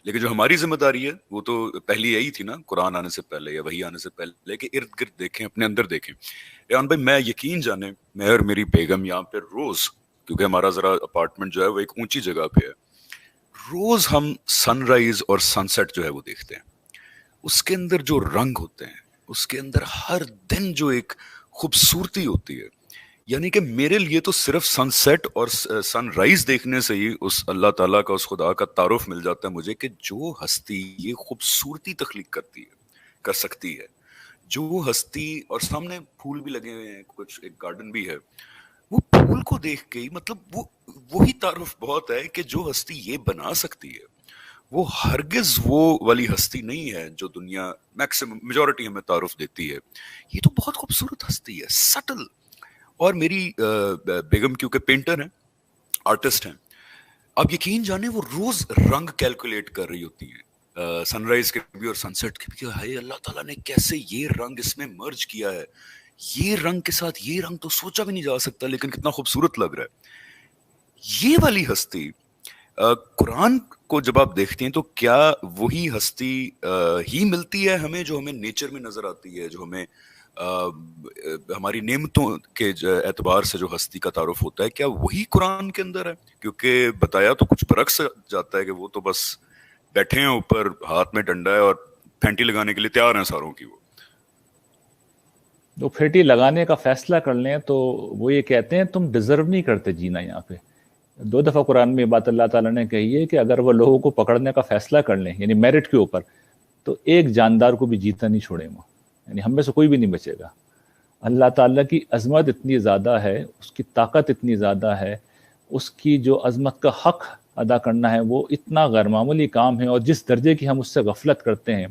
لیکن جو ہماری ذمہ داری ہے وہ تو پہلی یہی تھی نا، قرآن آنے سے پہلے یا وحی آنے سے پہلے، کہ ارد گرد دیکھیں، اپنے اندر دیکھیں. ریحان بھائی، میں یقین جانے، میں اور میری بیگم یہاں پہ روز، کیونکہ ہمارا ذرا اپارٹمنٹ جو ہے وہ ایک اونچی جگہ پہ ہے، روز ہم سن رائز اور سن سیٹ جو ہے وہ دیکھتے ہیں. اس کے اندر جو رنگ ہوتے ہیں، اس کے اندر ہر دن جو ایک خوبصورتی ہوتی ہے. یعنی کہ میرے لیے تو صرف سن سیٹ اور سن رائز دیکھنے سے ہی اس اللہ تعالیٰ کا، اس خدا کا تعارف مل جاتا ہے مجھے، کہ جو ہستی یہ خوبصورتی تخلیق کرتی ہے، کر سکتی ہے، جو ہستی، اور سامنے پھول بھی لگے ہوئے ہیں، کچھ ایک گارڈن بھی ہے، وہ پھول کو دیکھ کے ہی مطلب وہی تعارف بہت ہے کہ جو ہستی یہ بنا سکتی ہے وہ ہرگز وہ والی ہستی نہیں ہے جو دنیا میکسیمم میجورٹی ہمیں تعارف دیتی ہے. یہ تو بہت خوبصورت ہستی ہے، سٹل. اور میری بیگم کیونکہ پینٹر ہیں، آرٹسٹ ہیں، آپ یقین جانے وہ روز رنگ کیلکولیٹ کر رہی ہوتی ہیں، سن رائز کے بھی اور سن سیٹ کے بھی، کہ ہائے اللہ تعالیٰ نے کیسے یہ رنگ اس میں مرج کیا ہے، یہ رنگ کے ساتھ یہ رنگ تو سوچا بھی نہیں جا سکتا، لیکن کتنا خوبصورت لگ رہا ہے. یہ والی ہستی قرآن کو جب آپ دیکھتے ہیں تو کیا وہی ہستی ہی ملتی ہے ہمیں جو ہمیں نیچر میں نظر آتی ہے، جو ہمیں ہماری نعمتوں کے اعتبار سے جو ہستی کا تعارف ہوتا ہے، کیا وہی قرآن کے اندر ہے؟ کیونکہ بتایا تو کچھ برعکس جاتا ہے کہ وہ تو بس بیٹھے ہیں اوپر، ہاتھ میں ڈنڈا ہے اور پھینٹی لگانے کے لیے تیار ہیں ساروں کی. وہ پھیٹی لگانے کا فیصلہ کر لیں تو وہ یہ کہتے ہیں تم ڈیزرو نہیں کرتے جینا یہاں پہ. 2 دفعہ قرآن میں بات اللہ تعالیٰ نے کہی ہے کہ اگر وہ لوگوں کو پکڑنے کا فیصلہ کر لیں، یعنی میرٹ کے اوپر، تو ایک جاندار کو بھی جیتا نہیں چھوڑیں وہ، یعنی ہم میں سے کوئی بھی نہیں بچے گا. اللہ تعالیٰ کی عظمت اتنی زیادہ ہے، اس کی طاقت اتنی زیادہ ہے، اس کی جو عظمت کا حق ادا کرنا ہے وہ اتنا غیر معمولی کام ہے. اور جس درجے کی ہم اس سے غفلت کرتے ہیں،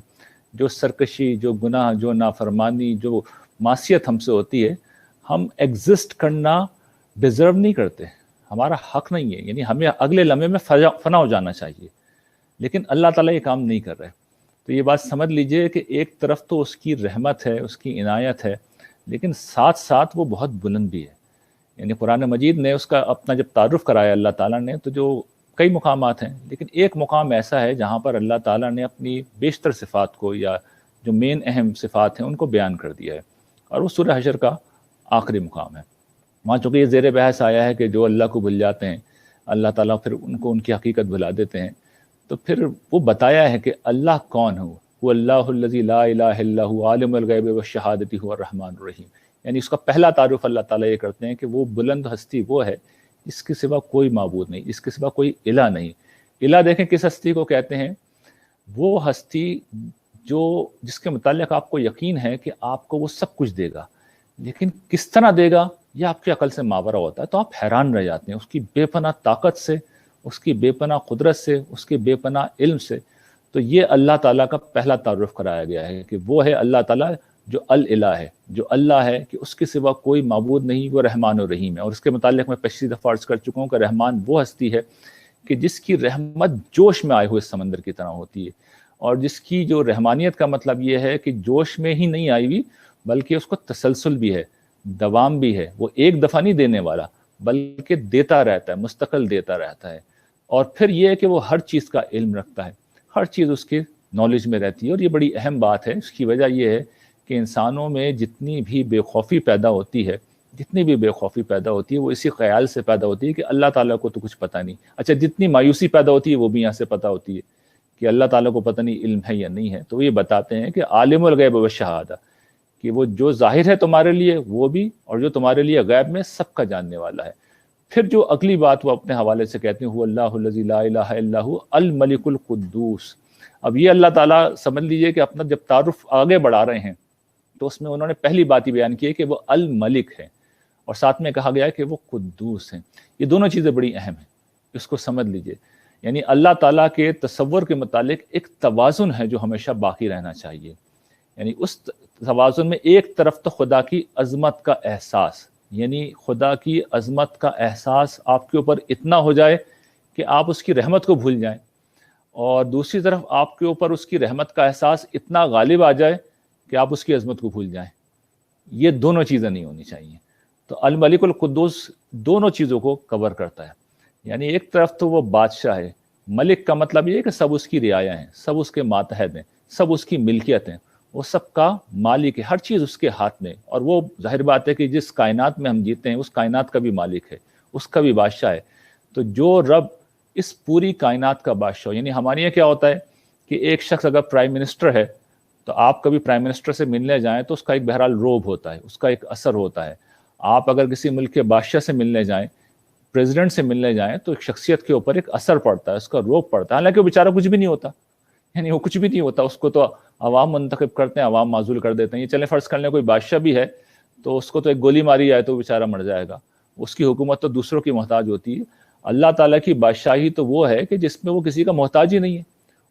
جو سرکشی، جو گناہ، جو نافرمانی، جو معصیت ہم سے ہوتی ہے، ہم ایگزسٹ کرنا ڈیزرو نہیں کرتے، ہمارا حق نہیں ہے. یعنی ہمیں اگلے لمحے میں فنا ہو جانا چاہیے، لیکن اللہ تعالیٰ یہ کام نہیں کر رہے. تو یہ بات سمجھ لیجئے کہ ایک طرف تو اس کی رحمت ہے، اس کی عنایت ہے، لیکن ساتھ ساتھ وہ بہت بلند بھی ہے. یعنی قرآن مجید نے اس کا اپنا جب تعارف کرایا اللہ تعالیٰ نے، تو جو کئی مقامات ہیں، لیکن ایک مقام ایسا ہے جہاں پر اللہ تعالیٰ نے اپنی بیشتر صفات کو، یا جو مین اہم صفات ہیں، ان کو بیان کر دیا ہے، اور وہ سورہ حشر کا آخری مقام ہے. وہاں چونکہ یہ زیر بحث آیا ہے کہ جو اللہ کو بھول جاتے ہیں، اللہ تعالیٰ پھر ان کو ان کی حقیقت بھلا دیتے ہیں. تو پھر وہ بتایا ہے کہ اللہ کون ہو، وہ اللہ الذی لا الہ الا هو عالم الغیب والشہادۃ هو الرحمن الرحیم. یعنی اس کا پہلا تعارف اللہ تعالیٰ یہ کرتے ہیں کہ وہ بلند ہستی وہ ہے جس کے سوا کوئی معبود نہیں، جس کے سوا کوئی الہ نہیں. الہ دیکھیں کس ہستی کو کہتے ہیں؟ وہ ہستی جس کے متعلق آپ کو یقین ہے کہ آپ کو وہ سب کچھ دے گا، لیکن کس طرح دے گا یہ آپ کی عقل سے ماورا ہوتا ہے. تو آپ حیران رہ جاتے ہیں اس کی بے پناہ طاقت سے، اس کی بے پناہ قدرت سے، اس کے بے پناہ علم سے. تو یہ اللہ تعالیٰ کا پہلا تعارف کرایا گیا ہے کہ وہ ہے اللہ تعالیٰ جو الہ ہے، جو اللہ ہے کہ اس کے سوا کوئی معبود نہیں، وہ رحمان و رحیم ہے. اور اس کے متعلق میں پچھلی دفعہ عرض کر چکا ہوں کہ رحمان وہ ہستی ہے کہ جس کی رحمت جوش میں آئے ہوئے سمندر کی طرح ہوتی ہے، اور جس کی جو رحمانیت کا مطلب یہ ہے کہ جوش میں ہی نہیں آئی ہوئی، بلکہ اس کو تسلسل بھی ہے، دوام بھی ہے. وہ ایک دفعہ نہیں دینے والا، بلکہ دیتا رہتا ہے، مستقل دیتا رہتا ہے. اور پھر یہ ہے کہ وہ ہر چیز کا علم رکھتا ہے، ہر چیز اس کے نالج میں رہتی ہے. اور یہ بڑی اہم بات ہے. اس کی وجہ یہ ہے کہ انسانوں میں جتنی بھی بے خوفی پیدا ہوتی ہے، وہ اسی خیال سے پیدا ہوتی ہے کہ اللہ تعالیٰ کو تو کچھ پتہ نہیں. اچھا، جتنی مایوسی پیدا ہوتی ہے وہ بھی یہاں سے پتہ ہوتی ہے کہ اللہ تعالیٰ کو پتہ نہیں علم ہے یا نہیں ہے. تو یہ بتاتے ہیں کہ عالم الغیب والشہادہ، کہ وہ جو ظاہر ہے تمہارے لیے وہ بھی، اور جو تمہارے لیے غیب میں سب کا جاننے والا ہے. پھر جو اگلی بات وہ اپنے حوالے سے کہتے ہیں، هو اللہ الذی لا الہ الا هو الملک القدوس. اب یہ اللہ تعالیٰ سمجھ لیجئے کہ اپنا جب تعارف آگے بڑھا رہے ہیں تو اس میں انہوں نے پہلی بات ہی بیان کی ہے کہ وہ الملک ہے، اور ساتھ میں کہا گیا ہے کہ وہ قدوس ہیں. یہ دونوں چیزیں بڑی اہم ہیں، اس کو سمجھ لیجئے. یعنی اللہ تعالیٰ کے تصور کے متعلق ایک توازن ہے جو ہمیشہ باقی رہنا چاہیے. یعنی اس توازن میں ایک طرف تو خدا کی عظمت کا احساس، یعنی خدا کی عظمت کا احساس آپ کے اوپر اتنا ہو جائے کہ آپ اس کی رحمت کو بھول جائیں، اور دوسری طرف آپ کے اوپر اس کی رحمت کا احساس اتنا غالب آ جائے کہ آپ اس کی عظمت کو بھول جائیں. یہ دونوں چیزیں نہیں ہونی چاہیے. تو الملک القدوس دونوں چیزوں کو کور کرتا ہے. یعنی ایک طرف تو وہ بادشاہ ہے ملک کا مطلب یہ ہے کہ سب اس کی رعایا ہیں، سب اس کے ماتحت ہیں، سب اس کی ملکیت ہیں، وہ سب کا مالک ہے، ہر چیز اس کے ہاتھ میں. اور وہ ظاہر بات ہے کہ جس کائنات میں ہم جیتے ہیں اس کائنات کا بھی مالک ہے، اس کا بھی بادشاہ ہے. تو جو رب اس پوری کائنات کا بادشاہ، یعنی ہمارے یہاں کیا ہوتا ہے کہ ایک شخص اگر پرائم منسٹر ہے تو آپ کبھی پرائم منسٹر سے ملنے جائیں تو اس کا ایک بہرحال روب ہوتا ہے، اس کا ایک اثر ہوتا ہے. آپ اگر کسی ملک کے بادشاہ سے ملنے جائیں، پریزیڈنٹ سے ملنے جائیں، تو ایک شخصیت کے اوپر ایک اثر پڑتا ہے، اس کا روب پڑتا ہے. حالانکہ وہ بیچارہ کچھ بھی نہیں ہوتا، یعنی وہ کچھ بھی نہیں ہوتا، اس کو تو عوام منتخب کرتے ہیں، عوام معزول کر دیتے ہیں. یہ چلیں فرض کر لیں کوئی بادشاہ بھی ہے تو اس کو تو ایک گولی ماری جائے تو وہ بیچارہ مر جائے گا، اس کی حکومت تو دوسروں کی محتاج ہوتی ہے. اللہ تعالیٰ کی بادشاہی تو وہ ہے کہ جس میں وہ کسی کا محتاج ہی نہیں ہے،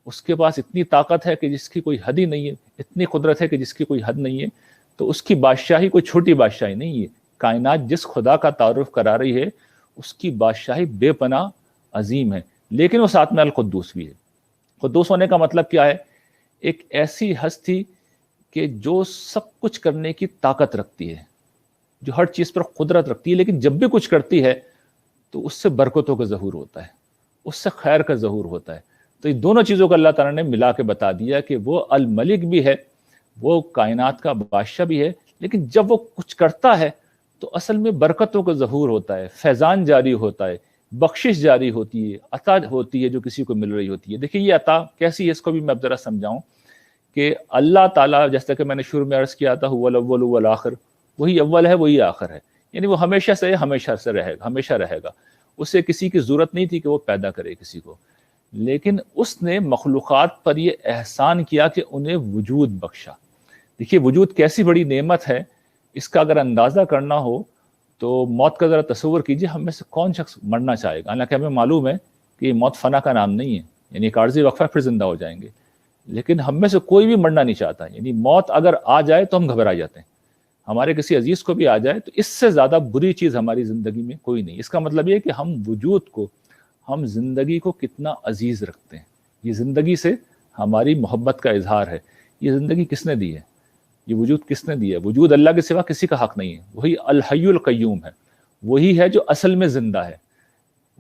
اس کے پاس اتنی طاقت ہے کہ جس کی کوئی حد ہی نہیں ہے، اتنی قدرت ہے کہ جس کی کوئی حد نہیں ہے. تو اس کی بادشاہی کوئی چھوٹی بادشاہی نہیں ہے. کائنات جس خدا کا تعارف کرا رہی ہے اس کی بادشاہی بے پناہ عظیم ہے. لیکن وہ ساتھ میں القدوس بھی ہے. قدوس ہونے کا مطلب کیا ہے؟ ایک ایسی ہستی کہ جو سب کچھ کرنے کی طاقت رکھتی ہے، جو ہر چیز پر قدرت رکھتی ہے، لیکن جب بھی کچھ کرتی ہے تو اس سے برکتوں کا ظہور ہوتا ہے، اس سے خیر کا ظہور ہوتا ہے. تو یہ دونوں چیزوں کو اللہ تعالیٰ نے ملا کے بتا دیا کہ وہ الملک بھی ہے، وہ کائنات کا بادشاہ بھی ہے، لیکن جب وہ کچھ کرتا ہے تو اصل میں برکتوں کا ظہور ہوتا ہے، فیضان جاری ہوتا ہے، بخشش جاری ہوتی ہے، عطا ہوتی ہے جو کسی کو مل رہی ہوتی ہے. دیکھیے یہ عطا کیسی ہے، اس کو بھی میں اب ذرا سمجھاؤں کہ اللہ تعالیٰ، جیسا کہ میں نے شروع میں عرض کیا تھا، هو الاول والآخر، وہی اول ہے وہی آخر ہے، یعنی وہ ہمیشہ سے رہے گا، ہمیشہ رہے گا. اسے کسی کی ضرورت نہیں تھی کہ وہ پیدا کرے کسی کو، لیکن اس نے مخلوقات پر یہ احسان کیا کہ انہیں وجود بخشا. دیکھیے وجود کیسی بڑی نعمت ہے، اس کا اگر اندازہ کرنا ہو تو موت کا ذرا تصور کیجئے. ہم میں سے کون شخص مرنا چاہے گا؟ حالانکہ ہمیں معلوم ہے کہ یہ موت فنا کا نام نہیں ہے، یعنی ایک عارضی وقفہ پھر زندہ ہو جائیں گے، لیکن ہم میں سے کوئی بھی مرنا نہیں چاہتا. یعنی موت اگر آ جائے تو ہم گھبرا جاتے ہیں، ہمارے کسی عزیز کو بھی آ جائے تو اس سے زیادہ بری چیز ہماری زندگی میں کوئی نہیں. اس کا مطلب یہ کہ ہم وجود کو، ہم زندگی کو کتنا عزیز رکھتے ہیں. یہ زندگی سے ہماری محبت کا اظہار ہے. یہ زندگی کس نے دی ہے؟ یہ وجود کس نے دی ہے؟ وجود اللہ کے سوا کسی کا حق نہیں ہے. وہی الحی القیوم ہے، وہی ہے جو اصل میں زندہ ہے،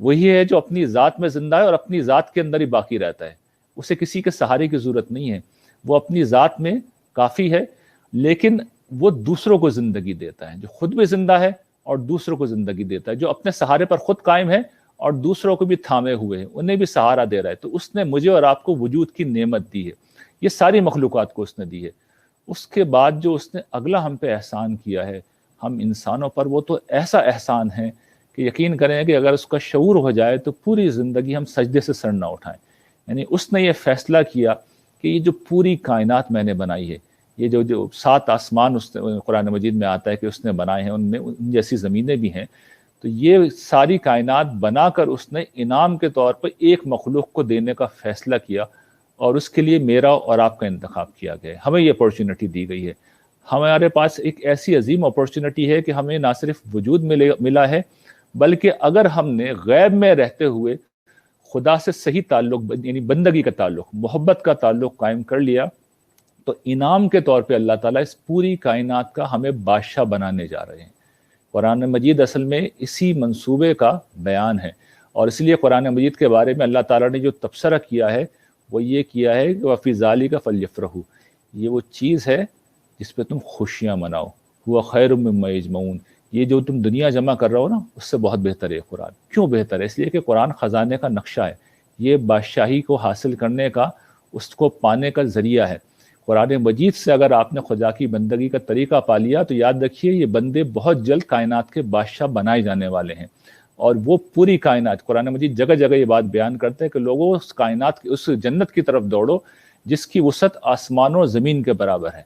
وہی ہے جو اپنی ذات میں زندہ ہے اور اپنی ذات کے اندر ہی باقی رہتا ہے. اسے کسی کے سہارے کی ضرورت نہیں ہے، وہ اپنی ذات میں کافی ہے. لیکن وہ دوسروں کو زندگی دیتا ہے، جو خود بھی زندہ ہے اور دوسروں کو زندگی دیتا ہے، جو اپنے سہارے پر خود قائم ہے اور دوسروں کو بھی تھامے ہوئے ہیں، انہیں بھی سہارا دے رہا ہے. تو اس نے مجھے اور آپ کو وجود کی نعمت دی ہے، یہ ساری مخلوقات کو اس نے دی ہے. اس کے بعد جو اس نے اگلا ہم پہ احسان کیا ہے، ہم انسانوں پر، وہ تو ایسا احسان ہے کہ یقین کریں کہ اگر اس کا شعور ہو جائے تو پوری زندگی ہم سجدے سے سر نہ اٹھائیں. یعنی اس نے یہ فیصلہ کیا کہ یہ جو پوری کائنات میں نے بنائی ہے، یہ جو 7 آسمان اس نے قرآن مجید میں آتا ہے کہ اس نے بنائے ہیں، ان میں ان جیسی زمینیں بھی ہیں، تو یہ ساری کائنات بنا کر اس نے انعام کے طور پر ایک مخلوق کو دینے کا فیصلہ کیا، اور اس کے لیے میرا اور آپ کا انتخاب کیا گیا ہے. ہمیں یہ اپورچونٹی دی گئی ہے. ہمارے پاس ایک ایسی عظیم اپورچونٹی ہے کہ ہمیں نہ صرف وجود ملا ہے، بلکہ اگر ہم نے غیب میں رہتے ہوئے خدا سے صحیح تعلق، یعنی بندگی کا تعلق، محبت کا تعلق قائم کر لیا، تو انعام کے طور پہ اللہ تعالیٰ اس پوری کائنات کا ہمیں بادشاہ بنانے جا رہے ہیں. قرآن مجید اصل میں اسی منصوبے کا بیان ہے، اور اس لیے قرآن مجید کے بارے میں اللہ تعالیٰ نے جو تبصرہ کیا ہے وہ یہ کیا ہے کہ وَفِي ذَلِكَ فَلْيَفْرَحُوا، یہ وہ چیز ہے جس پہ تم خوشیاں مناؤ. هُوَ خَيْرٌ مِّمَّا يَجْمَعُونَ، یہ جو تم دنیا جمع کر رہے ہو نا، اس سے بہت بہتر ہے قرآن. کیوں بہتر ہے؟ اس لیے کہ قرآن خزانے کا نقشہ ہے، یہ بادشاہی کو حاصل کرنے کا، اس کو پانے کا ذریعہ ہے. قرآن مجید سے اگر آپ نے خدا کی بندگی کا طریقہ پا لیا تو یاد رکھیے یہ بندے بہت جلد کائنات کے بادشاہ بنائے جانے والے ہیں. اور وہ پوری کائنات، قرآن مجید جگہ جگہ یہ بات بیان کرتے ہیں کہ لوگوں اس کائنات کی، اس جنت کی طرف دوڑو جس کی وسعت آسمانوں اور زمین کے برابر ہے.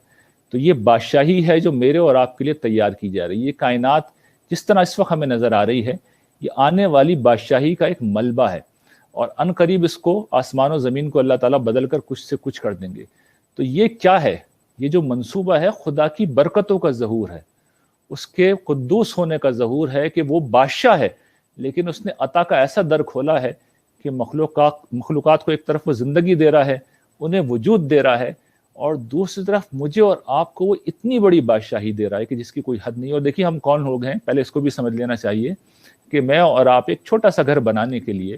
تو یہ بادشاہی ہے جو میرے اور آپ کے لیے تیار کی جا رہی ہے. یہ کائنات جس طرح اس وقت ہمیں نظر آ رہی ہے، یہ آنے والی بادشاہی کا ایک ملبہ ہے، اور ان قریب اس کو، آسمان و زمین کو اللہ تعالیٰ بدل کر کچھ سے کچھ کر دیں گے. تو یہ کیا ہے؟ یہ جو منصوبہ ہے خدا کی برکتوں کا ظہور ہے، اس کے قدوس ہونے کا ظہور ہے کہ وہ بادشاہ ہے، لیکن اس نے عطا کا ایسا در کھولا ہے کہ مخلوقات کو ایک طرف وہ زندگی دے رہا ہے، انہیں وجود دے رہا ہے، اور دوسری طرف مجھے اور آپ کو وہ اتنی بڑی بادشاہی دے رہا ہے کہ جس کی کوئی حد نہیں. اور دیکھیے ہم کون لوگ ہیں، پہلے اس کو بھی سمجھ لینا چاہیے کہ میں اور آپ ایک چھوٹا سا گھر بنانے کے لیے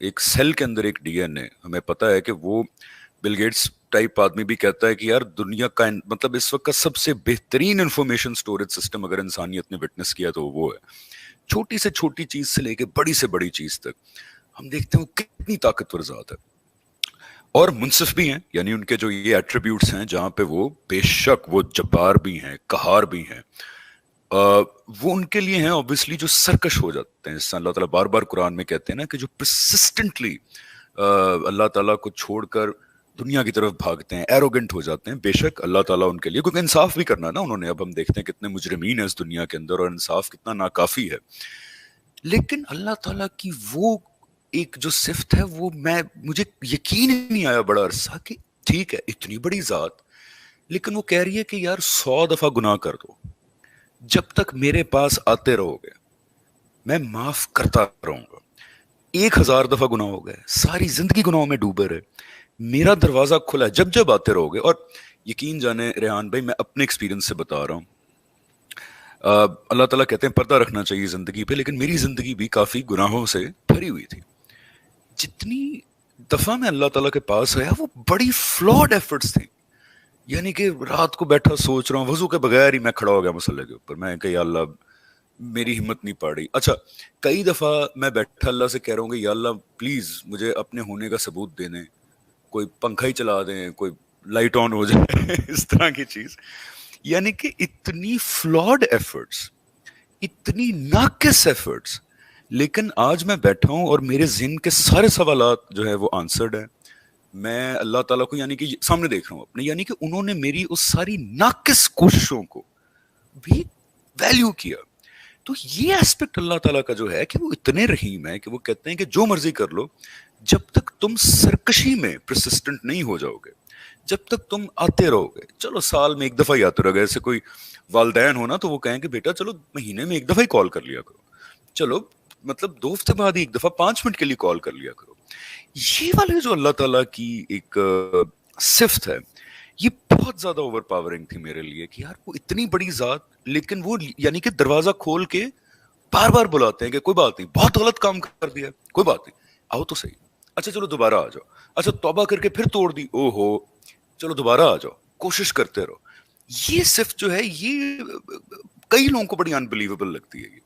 ایک سیل کے اندر ایک ڈی این اے، ہمیں پتا ہے کہ وہ بل گیٹس ٹائپ آدمی بھی کہتا ہے کہ یار دنیا کا مطلب اس وقت کا سب سے بہترین انفارمیشن سٹوریج سسٹم اگر انسانیت نے وٹنس کیا تو وہ ہے. چھوٹی سے چھوٹی چیز سے لے کے بڑی سے بڑی چیز تک ہم دیکھتے ہیں وہ کتنی طاقتور ذات ہے. اور منصف بھی ہیں، یعنی ان کے جو یہ ایٹریبیوٹس ہیں جہاں پہ وہ بے شک وہ جبار بھی ہیں، قہار بھی ہیں، وہ ان کے لیے ہیں obviously جو سرکش ہو جاتے ہیں. اللہ تعالیٰ بار بار قرآن میں کہتے ہیں نا کہ جو persistently اللہ تعالیٰ کو چھوڑ کر دنیا کی طرف بھاگتے ہیں، ایروگنٹ ہو جاتے ہیں، بے شک اللہ تعالیٰ ان کے لیے، کیونکہ انصاف بھی کرنا نا انہوں نے. اب ہم دیکھتے ہیں کتنے مجرمین ہیں اس دنیا کے اندر اور انصاف کتنا ناکافی ہے. لیکن اللہ تعالیٰ کی وہ ایک جو صفت ہے وہ مجھے یقین ہی نہیں آیا بڑا عرصہ کہ ٹھیک ہے اتنی بڑی ذات، لیکن وہ کہہ رہی ہے کہ یار 100 دفعہ گناہ کر دو، جب تک میرے پاس آتے رہو گے میں معاف کرتا رہوں گا. 1000 دفعہ گناہ ہو گئے، ساری زندگی گناہوں میں ڈوبے رہے، میرا دروازہ کھلا ہے جب جب آتے رہو گے. اور یقین جانے ریحان بھائی، میں اپنے ایکسپیرینس سے بتا رہا ہوں، اللہ تعالیٰ کہتے ہیں پردہ رکھنا چاہیے زندگی پہ، لیکن میری زندگی بھی کافی گناہوں سے بھری ہوئی تھی. جتنی دفعہ میں اللہ تعالیٰ کے پاس آیا وہ بڑی فلاڈ ایفرٹس تھیں. یعنی کہ رات کو بیٹھا سوچ رہا ہوں، وضو کے بغیر ہی میں کھڑا ہو گیا مسئلے کے اوپر، میں کہ یا اللہ میری ہمت نہیں پڑ رہی. اچھا کئی دفعہ میں بیٹھا اللہ سے کہہ رہا ہوں کہ یا اللہ پلیز مجھے اپنے ہونے کا ثبوت دے دیں، کوئی پنکھا ہی چلا دیں، کوئی لائٹ آن ہو جائے اس طرح کی چیز. یعنی کہ اتنی فلاڈ ایفرٹس، اتنی ناقص ایفرٹس، لیکن آج میں بیٹھا ہوں اور میرے ذہن کے سارے سوالات جو ہے وہ آنسرڈ ہیں. میں اللہ تعالیٰ کو یعنی کہ سامنے دیکھ رہا ہوں اپنے، یعنی کہ انہوں نے میری اس ساری ناقص کوششوں کو بھی ویلیو کیا. تو یہ ایسپیکٹ اللہ تعالیٰ کا جو ہے کہ وہ اتنے رحیم ہے کہ وہ کہتے ہیں کہ جو مرضی کر لو، جب تک تم سرکشی میں پرسسٹنٹ نہیں ہو جاؤ گے، جب تک تم آتے رہو گے. چلو سال میں ایک دفعہ ہی آتے رہو گے. ایسے کوئی والدین ہونا تو وہ کہیں کہ بیٹا چلو مہینے میں ایک دفعہ ہی کال کر لیا کرو، چلو مطلب 2 ہفتے بعد ایک دفعہ 5 منٹ کے لیے کال کر لیا کرو. یہ والے جو اللہ تعالیٰ کی ایک صفت ہے یہ بہت زیادہ اوور پاورنگ تھی میرے لیے کہ یار وہ اتنی بڑی ذات، لیکن وہ یعنی کہ دروازہ کھول کے بار بار بلاتے ہیں کہ کوئی بات نہیں، بہت غلط کام کر دیا، کوئی بات نہیں، آؤ تو صحیح، اچھا چلو دوبارہ آ جاؤ، اچھا توبہ کر کے پھر توڑ دی، او ہو چلو دوبارہ آ جاؤ، کوشش کرتے رہو. یہ صفت جو ہے یہ کئی لوگوں کو بڑی انبلیویبل لگتی ہے.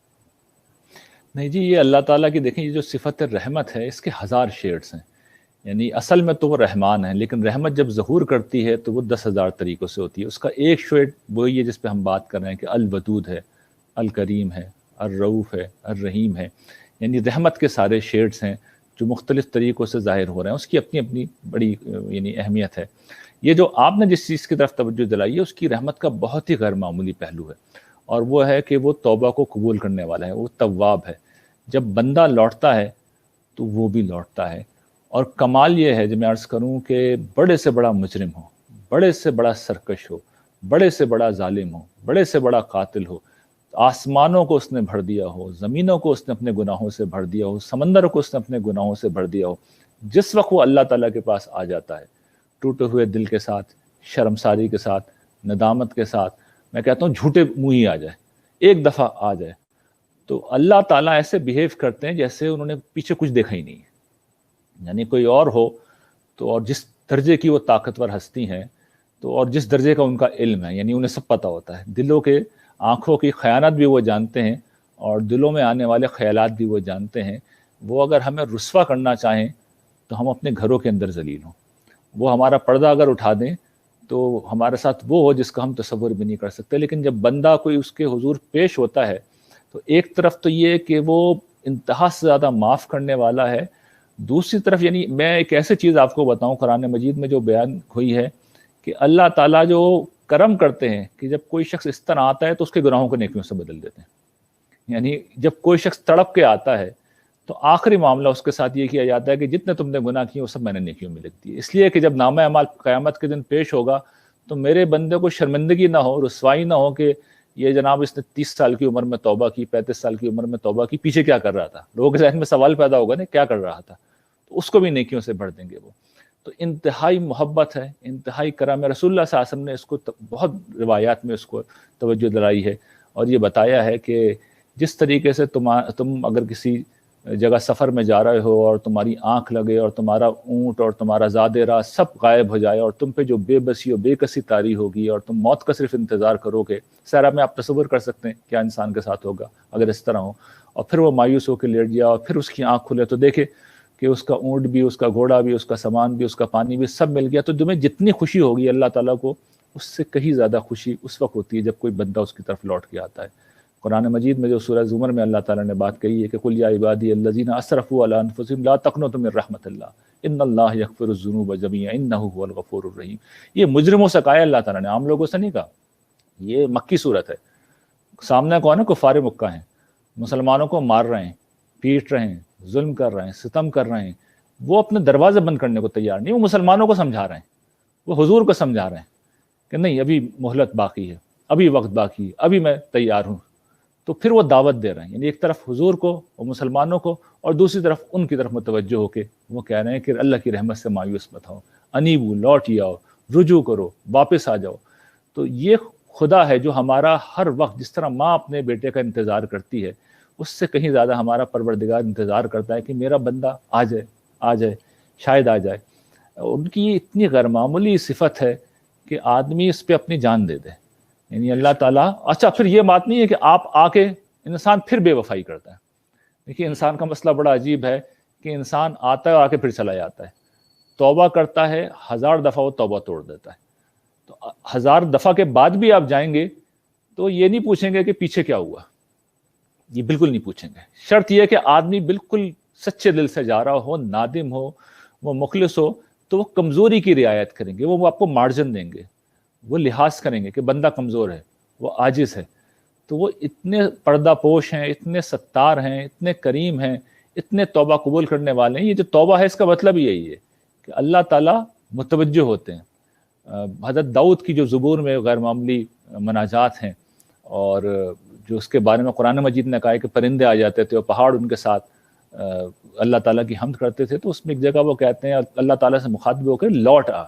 نہیں جی، یہ اللہ تعالیٰ کی دیکھیں یہ جو صفت رحمت ہے اس کے 1000 شیڈز ہیں. یعنی اصل میں تو وہ رحمان ہے، لیکن رحمت جب ظہور کرتی ہے تو وہ 10,000 طریقوں سے ہوتی ہے. اس کا ایک شیڈ وہی ہے جس پہ ہم بات کر رہے ہیں کہ الودود ہے، الکریم ہے، الرؤوف ہے، الرحیم ہے. یعنی رحمت کے سارے شیڈز ہیں جو مختلف طریقوں سے ظاہر ہو رہے ہیں. اس کی اپنی اپنی بڑی یعنی اہمیت ہے. یہ جو آپ نے جس چیز کی طرف توجہ دلائی ہے اس کی رحمت کا بہت ہی غیر معمولی پہلو ہے، اور وہ ہے کہ وہ توبہ کو قبول کرنے والا ہے، وہ تواب ہے. جب بندہ لوٹتا ہے تو وہ بھی لوٹتا ہے. اور کمال یہ ہے جو میں عرض کروں کہ بڑے سے بڑا مجرم ہو، بڑے سے بڑا سرکش ہو، بڑے سے بڑا ظالم ہو، بڑے سے بڑا قاتل ہو، آسمانوں کو اس نے بھر دیا ہو، زمینوں کو اس نے اپنے گناہوں سے بھر دیا ہو، سمندر کو اس نے اپنے گناہوں سے بھر دیا ہو، جس وقت وہ اللہ تعالیٰ کے پاس آ جاتا ہے ٹوٹے ہوئے دل کے ساتھ، شرمساری کے ساتھ، ندامت کے ساتھ، میں کہتا ہوں جھوٹے منہ ہی آ جائے، ایک دفعہ آ جائے، تو اللہ تعالیٰ ایسے بیہیو کرتے ہیں جیسے انہوں نے پیچھے کچھ دیکھا ہی نہیں ہے. یعنی کوئی اور ہو تو، اور جس درجے کی وہ طاقتور ہستی ہیں تو، اور جس درجے کا ان کا علم ہے، یعنی انہیں سب پتہ ہوتا ہے، دلوں کے آنکھوں کی خیانت بھی وہ جانتے ہیں اور دلوں میں آنے والے خیالات بھی وہ جانتے ہیں. وہ اگر ہمیں رسوا کرنا چاہیں تو ہم اپنے گھروں کے اندر ذلیل ہوں. وہ ہمارا پردہ اگر اٹھا دیں تو ہمارے ساتھ وہ ہو جس کا ہم تصور بھی نہیں کر سکتے. لیکن جب بندہ کوئی اس کے حضور پیش ہوتا ہے تو ایک طرف تو یہ کہ وہ انتہا سے زیادہ معاف کرنے والا ہے، دوسری طرف یعنی میں ایک ایسی چیز آپ کو بتاؤں قرآن مجید میں جو بیان ہوئی ہے کہ اللہ تعالیٰ جو کرم کرتے ہیں کہ جب کوئی شخص اس طرح آتا ہے تو اس کے گناہوں کو نیکیوں سے بدل دیتے ہیں. یعنی جب کوئی شخص تڑپ کے آتا ہے تو آخری معاملہ اس کے ساتھ یہ کیا جاتا ہے کہ جتنے تم نے گناہ کیے وہ سب میں نے نیکیوں میں لکھ دی. اس لیے کہ جب نامہ اعمال قیامت کے دن پیش ہوگا تو میرے بندے کو شرمندگی نہ ہو، رسوائی نہ ہو کہ یہ جناب اس نے 30 سال کی عمر میں توبہ کی، 35 سال کی عمر میں توبہ کی، پیچھے کیا کر رہا تھا. لوگوں کے ذہن میں سوال پیدا ہوگا نا کیا کر رہا تھا، تو اس کو بھی نیکیوں سے بھر دیں گے وہ. تو انتہائی محبت ہے، انتہائی کرم ہے. رسول اللہ صلی اللہ علیہ وسلم نے اس کو بہت روایات میں اس کو توجہ دلائی ہے اور یہ بتایا ہے کہ جس طریقے سے تم اگر کسی جگہ سفر میں جا رہے ہو اور تمہاری آنکھ لگے اور تمہارا اونٹ اور تمہارا زادِ راہ سب غائب ہو جائے اور تم پہ جو بے بسی اور بے کسی طاری ہوگی اور تم موت کا صرف انتظار کرو گے. سارا میں آپ تصور کر سکتے ہیں کیا انسان کے ساتھ ہوگا اگر اس طرح ہو. اور پھر وہ مایوس ہو کے لیٹ گیا اور پھر اس کی آنکھ کھلے تو دیکھے کہ اس کا اونٹ بھی، اس کا گھوڑا بھی، اس کا سامان بھی، اس کا پانی بھی سب مل گیا. تو تمہیں جتنی خوشی ہوگی اللہ تعالیٰ کو اس سے کہیں زیادہ خوشی اس وقت ہوتی ہے جب کوئی بندہ اس کی طرف لوٹ کے آتا ہے. قرآن مجید میں جو سورہ زمر میں اللہ تعالیٰ نے بات کہی ہے کہ قل یا عبادی الذین اسرفوا علی انفسہم لا تقنطوا من رحمت اللہ ان اللہ یغفر الذنوب جميعا انہ هو الغفور الرحیم. یہ مجرموں سے کہا ہے اللہ تعالیٰ نے، عام لوگوں سے نہیں کہا. یہ مکی صورت ہے. سامنے کون ہے؟ کفار مکہ ہیں، مسلمانوں کو مار رہے ہیں، پیٹ رہے ہیں، ظلم کر رہے ہیں، ستم کر رہے ہیں. وہ اپنے دروازے بند کرنے کو تیار نہیں. وہ مسلمانوں کو سمجھا رہے ہیں، وہ حضور کو سمجھا رہے ہیں کہ نہیں ابھی مہلت باقی ہے، ابھی وقت باقی ہے، ابھی میں تیار ہوں. تو پھر وہ دعوت دے رہے ہیں، یعنی ایک طرف حضور کو اور مسلمانوں کو اور دوسری طرف ان کی طرف متوجہ ہو کے وہ کہہ رہے ہیں کہ اللہ کی رحمت سے مایوس مت ہو، انیبو لوٹ آؤ، رجوع کرو، واپس آ جاؤ. تو یہ خدا ہے جو ہمارا ہر وقت جس طرح ماں اپنے بیٹے کا انتظار کرتی ہے اس سے کہیں زیادہ ہمارا پروردگار انتظار کرتا ہے کہ میرا بندہ آ جائے، آ جائے، شاید آ جائے. ان کی یہ اتنی غیر معمولی صفت ہے کہ آدمی اس پہ اپنی جان دے دے. یعنی اللہ تعالیٰ، اچھا پھر یہ بات نہیں ہے کہ آپ آ کے انسان پھر بے وفائی کرتا ہے. دیکھیے انسان کا مسئلہ بڑا عجیب ہے کہ انسان آتا ہے آ کے پھر چلا جاتا ہے. توبہ کرتا ہے 1000 دفعہ وہ توبہ توڑ دیتا ہے. تو 1000 دفعہ کے بعد بھی آپ جائیں گے تو یہ نہیں پوچھیں گے کہ پیچھے کیا ہوا، یہ بالکل نہیں پوچھیں گے. شرط یہ ہے کہ آدمی بالکل سچے دل سے جا رہا ہو، نادم ہو، وہ مخلص ہو، تو وہ کمزوری کی رعایت کریں گے، وہ آپ کو مارجن دیں گے، وہ لحاظ کریں گے کہ بندہ کمزور ہے، وہ عاجز ہے. تو وہ اتنے پردہ پوش ہیں، اتنے ستار ہیں، اتنے کریم ہیں، اتنے توبہ قبول کرنے والے ہیں. یہ جو توبہ ہے اس کا مطلب یہی ہے کہ اللہ تعالیٰ متوجہ ہوتے ہیں. حضرت داؤد کی جو زبور میں غیر معمولی مناجات ہیں اور جو اس کے بارے میں قرآن مجید نے کہا ہے کہ پرندے آ جاتے تھے اور پہاڑ ان کے ساتھ اللہ تعالیٰ کی حمد کرتے تھے، تو اس میں ایک جگہ وہ کہتے ہیں اللہ تعالیٰ سے مخاطب ہو کر لوٹ آ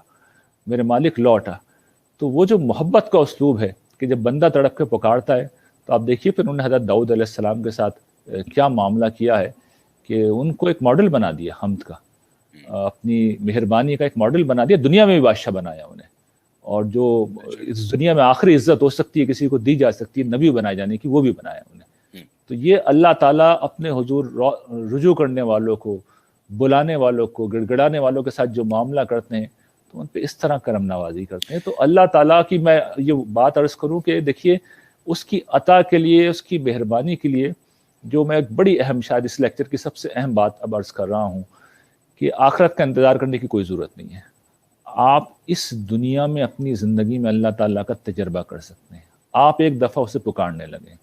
میرے مالک لوٹ آ. تو وہ جو محبت کا اسلوب ہے کہ جب بندہ تڑپ کے پکارتا ہے تو آپ دیکھیے پھر انہوں نے حضرت داؤد علیہ السلام کے ساتھ کیا معاملہ کیا ہے کہ ان کو ایک ماڈل بنا دیا حمد کا، اپنی مہربانی کا ایک ماڈل بنا دیا، دنیا میں بھی بادشاہ بنایا انہیں. اور جو اس دنیا میں آخری عزت ہو سکتی ہے کسی کو دی جا سکتی ہے نبی بنائے جانے کی، وہ بھی بنایا انہیں. تو یہ اللہ تعالیٰ اپنے حضور رجوع کرنے والوں کو، بلانے والوں کو، گڑ گڑانے والوں کے ساتھ جو معاملہ کرتے ہیں تو ان پہ اس طرح کرم نوازی کرتے ہیں. تو اللہ تعالیٰ کی میں یہ بات عرض کروں کہ دیکھیے اس کی عطا کے لیے، اس کی مہربانی کے لیے، جو میں ایک بڑی اہم، شاید اس لیکچر کی سب سے اہم بات اب عرض کر رہا ہوں کہ آخرت کا انتظار کرنے کی کوئی ضرورت نہیں ہے. آپ اس دنیا میں اپنی زندگی میں اللہ تعالیٰ کا تجربہ کر سکتے ہیں. آپ ایک دفعہ اسے پکارنے لگیں،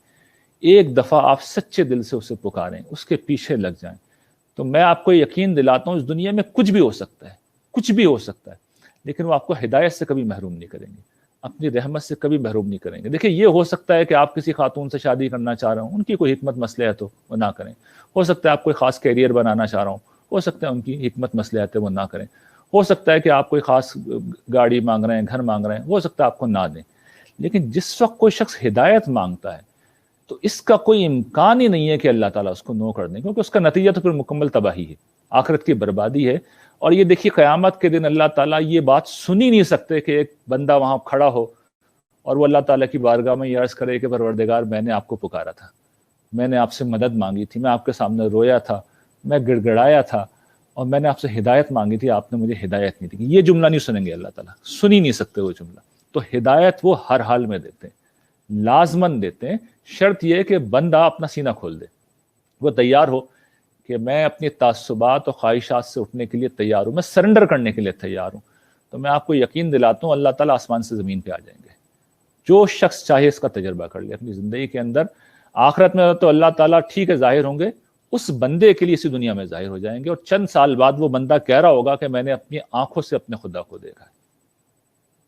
ایک دفعہ آپ سچے دل سے اسے پکاریں، اس کے پیچھے لگ جائیں، تو میں آپ کو یقین دلاتا ہوں اس دنیا میں کچھ بھی ہو سکتا ہے، کچھ بھی ہو سکتا ہے، لیکن وہ آپ کو ہدایت سے کبھی محروم نہیں کریں گے، اپنی رحمت سے کبھی محروم نہیں کریں گے. دیکھیں یہ ہو سکتا ہے کہ آپ کسی خاتون سے شادی کرنا چاہ رہے ہوں، ان کی کوئی حکمت مصلحت ہو وہ نہ کریں. ہو سکتا ہے آپ کوئی خاص کیریئر بنانا چاہ رہا ہوں، ہو سکتا ہے ان کی حکمت مصلحت ہے وہ نہ کریں. ہو سکتا ہے کہ آپ کوئی خاص گاڑی مانگ رہے ہیں، گھر مانگ رہے ہیں، ہو سکتا ہے آپ کو نہ دیں. لیکن جس وقت کوئی شخص ہدایت مانگتا ہے تو اس کا کوئی امکان ہی نہیں ہے کہ اللہ تعالیٰ اس کو نو کر دیں، کیونکہ اس کا نتیجہ تو پھر مکمل تباہی ہے، آخرت کی بربادی ہے. اور یہ دیکھیے قیامت کے دن اللہ تعالیٰ یہ بات سن ہی نہیں سکتے کہ ایک بندہ وہاں کھڑا ہو اور وہ اللہ تعالیٰ کی بارگاہ میں یہ عرض کرے کہ پروردگار میں نے آپ کو پکارا تھا، میں نے آپ سے مدد مانگی تھی، میں آپ کے سامنے رویا تھا، میں گڑ گڑایا تھا اور میں نے آپ سے ہدایت مانگی تھی، آپ نے مجھے ہدایت نہیں دی. یہ جملہ نہیں سنیں گے اللہ تعالیٰ، سن ہی نہیں سکتے وہ جملہ. تو ہدایت وہ ہر حال میں دیتے ہیں، لازماً دیتے ہیں. شرط یہ ہے کہ بندہ اپنا سینہ کھول دے، وہ تیار ہو کہ میں اپنی تعصبات اور خواہشات سے اٹھنے کے لیے تیار ہوں، میں سرنڈر کرنے کے لیے تیار ہوں. تو میں آپ کو یقین دلاتا ہوں اللہ تعالیٰ آسمان سے زمین پہ آ جائیں گے. جو شخص چاہے اس کا تجربہ کر لے اپنی زندگی کے اندر. آخرت میں تو اللہ تعالیٰ ٹھیک ہے ظاہر ہوں گے، اس بندے کے لیے اسی دنیا میں ظاہر ہو جائیں گے، اور چند سال بعد وہ بندہ کہہ رہا ہوگا کہ میں نے اپنی آنکھوں سے اپنے خدا کو دیکھا ہے.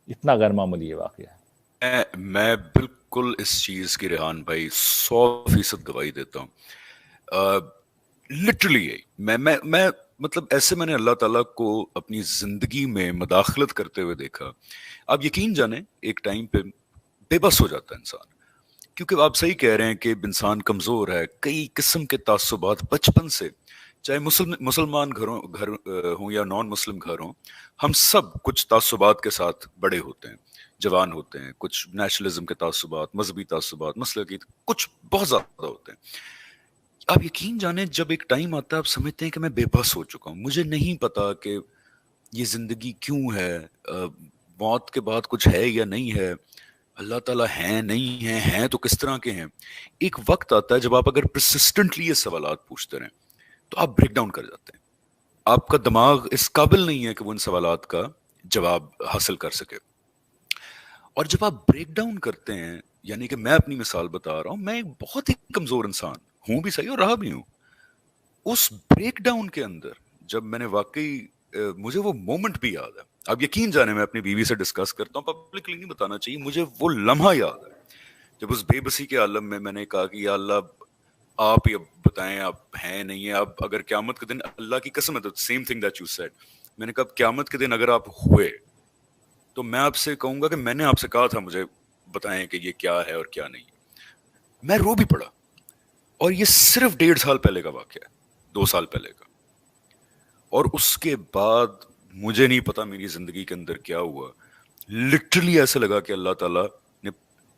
اتنا غیر معمولی یہ واقعہ ہے. میں بالکل اس چیز کی ریحان بھائی 100% گواہی دیتا ہوں. لٹرلی میں مطلب ایسے میں نے اللہ تعالیٰ کو اپنی زندگی میں مداخلت کرتے ہوئے دیکھا. آپ یقین جانیں ایک ٹائم پہ بے بس ہو جاتا ہے انسان کیونکہ آپ صحیح کہہ رہے ہیں کہ انسان کمزور ہے، کئی قسم کے تعصبات بچپن سے، چاہے مسلمان گھر ہوں یا نان مسلم گھر ہوں، ہم سب کچھ تعصبات کے ساتھ بڑے ہوتے ہیں، جوان ہوتے ہیں، کچھ نیشنلزم کے تعصبات، مذہبی تعصبات، مسلکی، کچھ بہت زیادہ ہوتے ہیں۔ آپ یقین جانیں جب ایک ٹائم آتا ہے آپ سمجھتے ہیں کہ میں بے بس ہو چکا ہوں، مجھے نہیں پتا کہ یہ زندگی کیوں ہے، موت کے بعد کچھ ہے یا نہیں ہے، اللہ تعالیٰ ہیں نہیں ہیں تو کس طرح کے ہیں۔ ایک وقت آتا ہے جب آپ اگر پرسسٹنٹلی یہ سوالات پوچھتے رہیں تو آپ بریک ڈاؤن کر جاتے ہیں، آپ کا دماغ اس قابل نہیں ہے کہ وہ ان سوالات کا جواب حاصل کر سکے۔ اور جب آپ بریک ڈاؤن کرتے ہیں، یعنی کہ میں اپنی مثال بتا رہا ہوں، میں ایک بہت ہی کمزور انسان ہوں بھی صحیح اور رہا بھی ہوں، اس بریک ڈاؤن کے اندر جب میں نے واقعی مجھے وہ مومنٹ بھی یاد ہے، آپ یقین جانے میں اپنی بیوی سے ڈسکس کرتا ہوں، پبلکلی نہیں بتانا چاہیے، مجھے وہ لمحہ یاد ہے جب اس بے بسی کے عالم میں نے کہا کہ یا اللہ آپ ہی اب بتائیں آپ ہیں نہیں ہیں، اب اگر قیامت کے دن، اللہ کی قسم ہے، same thing that you said, میں نے کہا قیامت کے دن اگر آپ ہوئے تو میں آپ سے کہوں گا کہ میں نے آپ سے کہا تھا مجھے بتائیں کہ یہ کیا ہے اور کیا نہیں ہے۔ میں رو بھی پڑا، اور یہ صرف 1.5 سال پہلے کا واقعہ ہے، 2 سال پہلے کا، اور اس کے بعد مجھے نہیں پتا میری زندگی کے اندر کیا ہوا، لٹرلی ایسے لگا کہ اللہ تعالیٰ نے،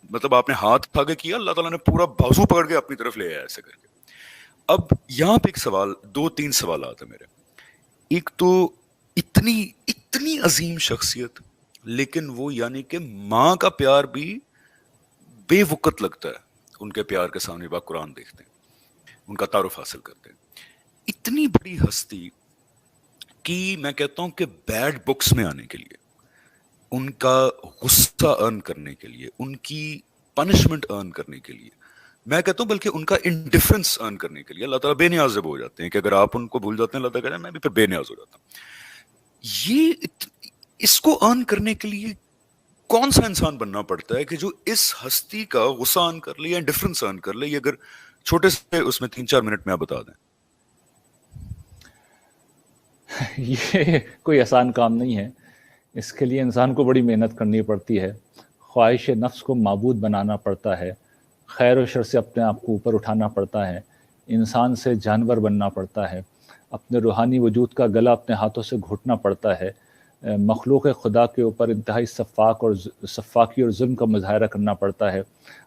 مطلب آپ نے ہاتھ آگے کیا، اللہ تعالیٰ نے پورا بازو پکڑ کے اپنی طرف لے آیا ایسے کر کے۔ اب یہاں پہ ایک سوال، 2-3 سوالات ہیں میرے۔ ایک تو اتنی عظیم شخصیت، لیکن وہ یعنی کہ ماں کا پیار بھی بے وقت لگتا ہے ان کے پیار کے سامنے، با قرآن دیکھتے ہیں، ان کا تعارف حاصل کرتے ہیں۔ اتنی بڑی ہستی کی میں کہتا ہوں کہ بیڈ بکس میں آنے کے لیے، ان کا غصہ ارن کرنے کے لیے، ان کی پنشمنٹ ارن کرنے کے لیے، میں کہتا ہوں بلکہ ان کا انڈیفرنس ارن کرنے کے لیے، اللہ تعالیٰ بے نیاز جب ہو جاتے ہیں کہ اگر آپ ان کو بھول جاتے ہیں، اللہ تعالیٰ کہتے ہیں میں بھی پھر بے نیاز ہو جاتا ہوں۔ اس کو ارن کرنے کے لیے کون سا انسان بننا پڑتا ہے کہ جو اس ہستی کا غصہ ارن کر لے یا انڈیفرنس ارن کر لے؟ یہ اگر چھوٹے سے اس میں 3-4 منٹ میں آپ بتا دیں۔ یہ کوئی آسان کام نہیں ہے، اس کے لیے انسان کو بڑی محنت کرنی پڑتی ہے، خواہش نفس کو معبود بنانا پڑتا ہے، خیر و شر سے اپنے آپ کو اوپر اٹھانا پڑتا ہے، انسان سے جانور بننا پڑتا ہے، اپنے روحانی وجود کا گلا اپنے ہاتھوں سے گھوٹنا پڑتا ہے، مخلوق خدا کے اوپر انتہائی صفاقی اور ظلم کا مظاہرہ کرنا پڑتا ہے،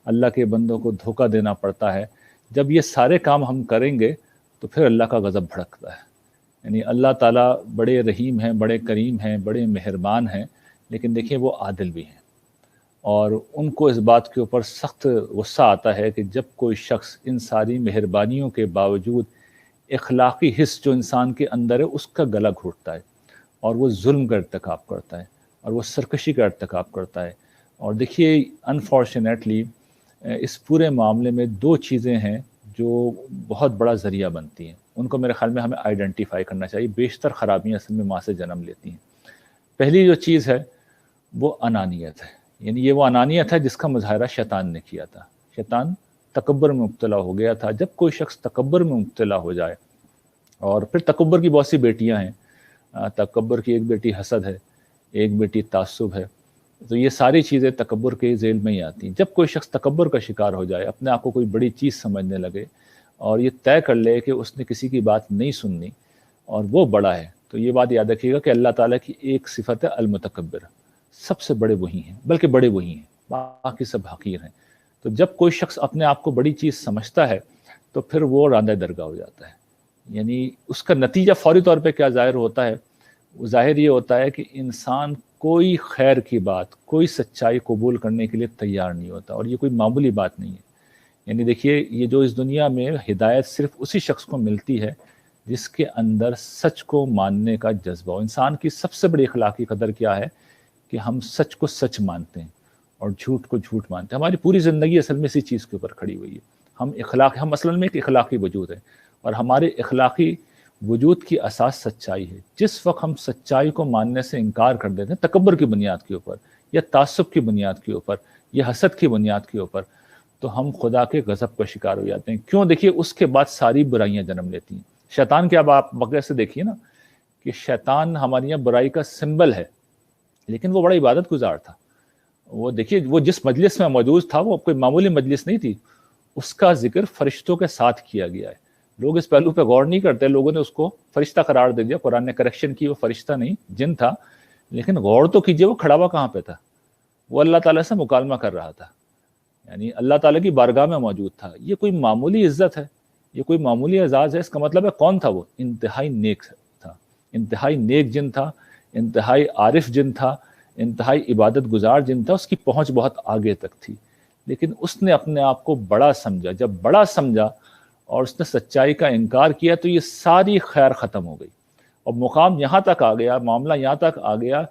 اللہ کے بندوں کو دھوکہ دینا پڑتا ہے۔ جب یہ سارے کام ہم کریں گے تو پھر اللہ کا غضب بھڑکتا ہے۔ یعنی اللہ تعالیٰ بڑے رحیم ہیں، بڑے کریم ہیں، بڑے مہربان ہیں، لیکن دیکھیں وہ عادل بھی ہیں، اور ان کو اس بات کے اوپر سخت غصہ آتا ہے کہ جب کوئی شخص ان ساری مہربانیوں کے باوجود اخلاقی حص جو انسان کے اندر ہے اس کا گلا گھوٹتا ہے، اور وہ ظلم کا ارتکاب کرتا ہے، اور وہ سرکشی کا ارتکاب کرتا ہے۔ اور دیکھیے انفارچونیٹلی اس پورے معاملے میں 2 چیزیں ہیں جو بہت بڑا ذریعہ بنتی ہیں، ان کو میرے خیال میں ہمیں آئیڈینٹیفائی کرنا چاہیے۔ بیشتر خرابیاں اصل میں ماں سے جنم لیتی ہیں۔ پہلی جو چیز ہے وہ انانیت ہے، یعنی یہ وہ انانیت ہے جس کا مظاہرہ شیطان نے کیا تھا۔ شیطان تکبر میں مبتلا ہو گیا تھا۔ جب کوئی شخص تکبر میں مبتلا ہو جائے، اور پھر تکبر کی بہت سی بیٹیاں ہیں، تکبر کی ایک بیٹی حسد ہے، ایک بیٹی تعصب ہے، تو یہ ساری چیزیں تکبر کے ذیل میں ہی آتی ہیں۔ جب کوئی شخص تکبر کا شکار ہو جائے، اپنے آپ کو کوئی بڑی چیز سمجھنے لگے، اور یہ طے کر لے کہ اس نے کسی کی بات نہیں سننی اور وہ بڑا ہے، تو یہ بات یاد رکھیے گا کہ اللہ تعالیٰ کی ایک صفت ہے المتکبر، سب سے بڑے وہی ہیں، بلکہ بڑے وہی ہیں، باقی سب حقیر ہیں۔ تو جب کوئی شخص اپنے آپ کو بڑی چیز سمجھتا ہے تو پھر وہ راندہ درگاہ ہو جاتا ہے۔ یعنی اس کا نتیجہ فوری طور پہ کیا ظاہر ہوتا ہے؟ ظاہر یہ ہوتا ہے کہ انسان کوئی خیر کی بات، کوئی سچائی قبول کرنے کے لیے تیار نہیں ہوتا، اور یہ کوئی معمولی بات نہیں ہے۔ یعنی دیکھیے، یہ جو اس دنیا میں ہدایت صرف اسی شخص کو ملتی ہے جس کے اندر سچ کو ماننے کا جذبہ ہو۔ انسان کی سب سے بڑی اخلاقی قدر کیا ہے کہ ہم سچ کو سچ مانتے ہیں اور جھوٹ کو جھوٹ مانتے ہیں۔ ہماری پوری زندگی اصل میں اسی چیز کے اوپر کھڑی ہوئی ہے۔ ہم اصل میں ایک اخلاقی وجود ہے، اور ہمارے اخلاقی وجود کی اساس سچائی ہے۔ جس وقت ہم سچائی کو ماننے سے انکار کر دیتے ہیں تکبر کی بنیاد کے اوپر، یا تعصب کی بنیاد کے اوپر، یا حسد کی بنیاد کے اوپر، تو ہم خدا کے غضب کا شکار ہو جاتے ہیں۔ کیوں؟ دیکھیے، اس کے بعد ساری برائیاں جنم لیتی ہیں۔ شیطان کے اب آپ بغیر سے دیکھیے نا کہ شیطان ہماری یہاں برائی کا سمبل ہے، لیکن وہ بڑا عبادت گزار تھا۔ وہ دیکھیے وہ جس مجلس میں موجود تھا وہ کوئی معمولی مجلس نہیں تھی، اس کا ذکر فرشتوں کے ساتھ کیا گیا ہے. لوگ اس پہلو پہ غور نہیں کرتے، لوگوں نے اس کو فرشتہ قرار دے دیا، قرآن نے کریکشن کی، وہ فرشتہ نہیں جن تھا. لیکن غور تو کیجئے وہ کھڑا ہوا کہاں پہ تھا، وہ اللہ تعالیٰ سے مکالمہ کر رہا تھا، یعنی اللہ تعالیٰ کی بارگاہ میں موجود تھا. یہ کوئی معمولی عزت ہے، یہ کوئی معمولی اعزاز ہے. اس کا مطلب ہے کون تھا وہ؟ انتہائی نیک تھا، انتہائی نیک جن تھا، انتہائی عارف جن تھا، انتہائی عبادت گزار جن تھا. اس کی پہنچ بہت آگے تک تھی، لیکن اس نے اپنے آپ کو بڑا سمجھا. جب بڑا سمجھا اور اس نے سچائی کا انکار کیا تو یہ ساری خیر ختم ہو گئی. اور مقام یہاں تک آ گیا، معاملہ یہاں تک آ گیا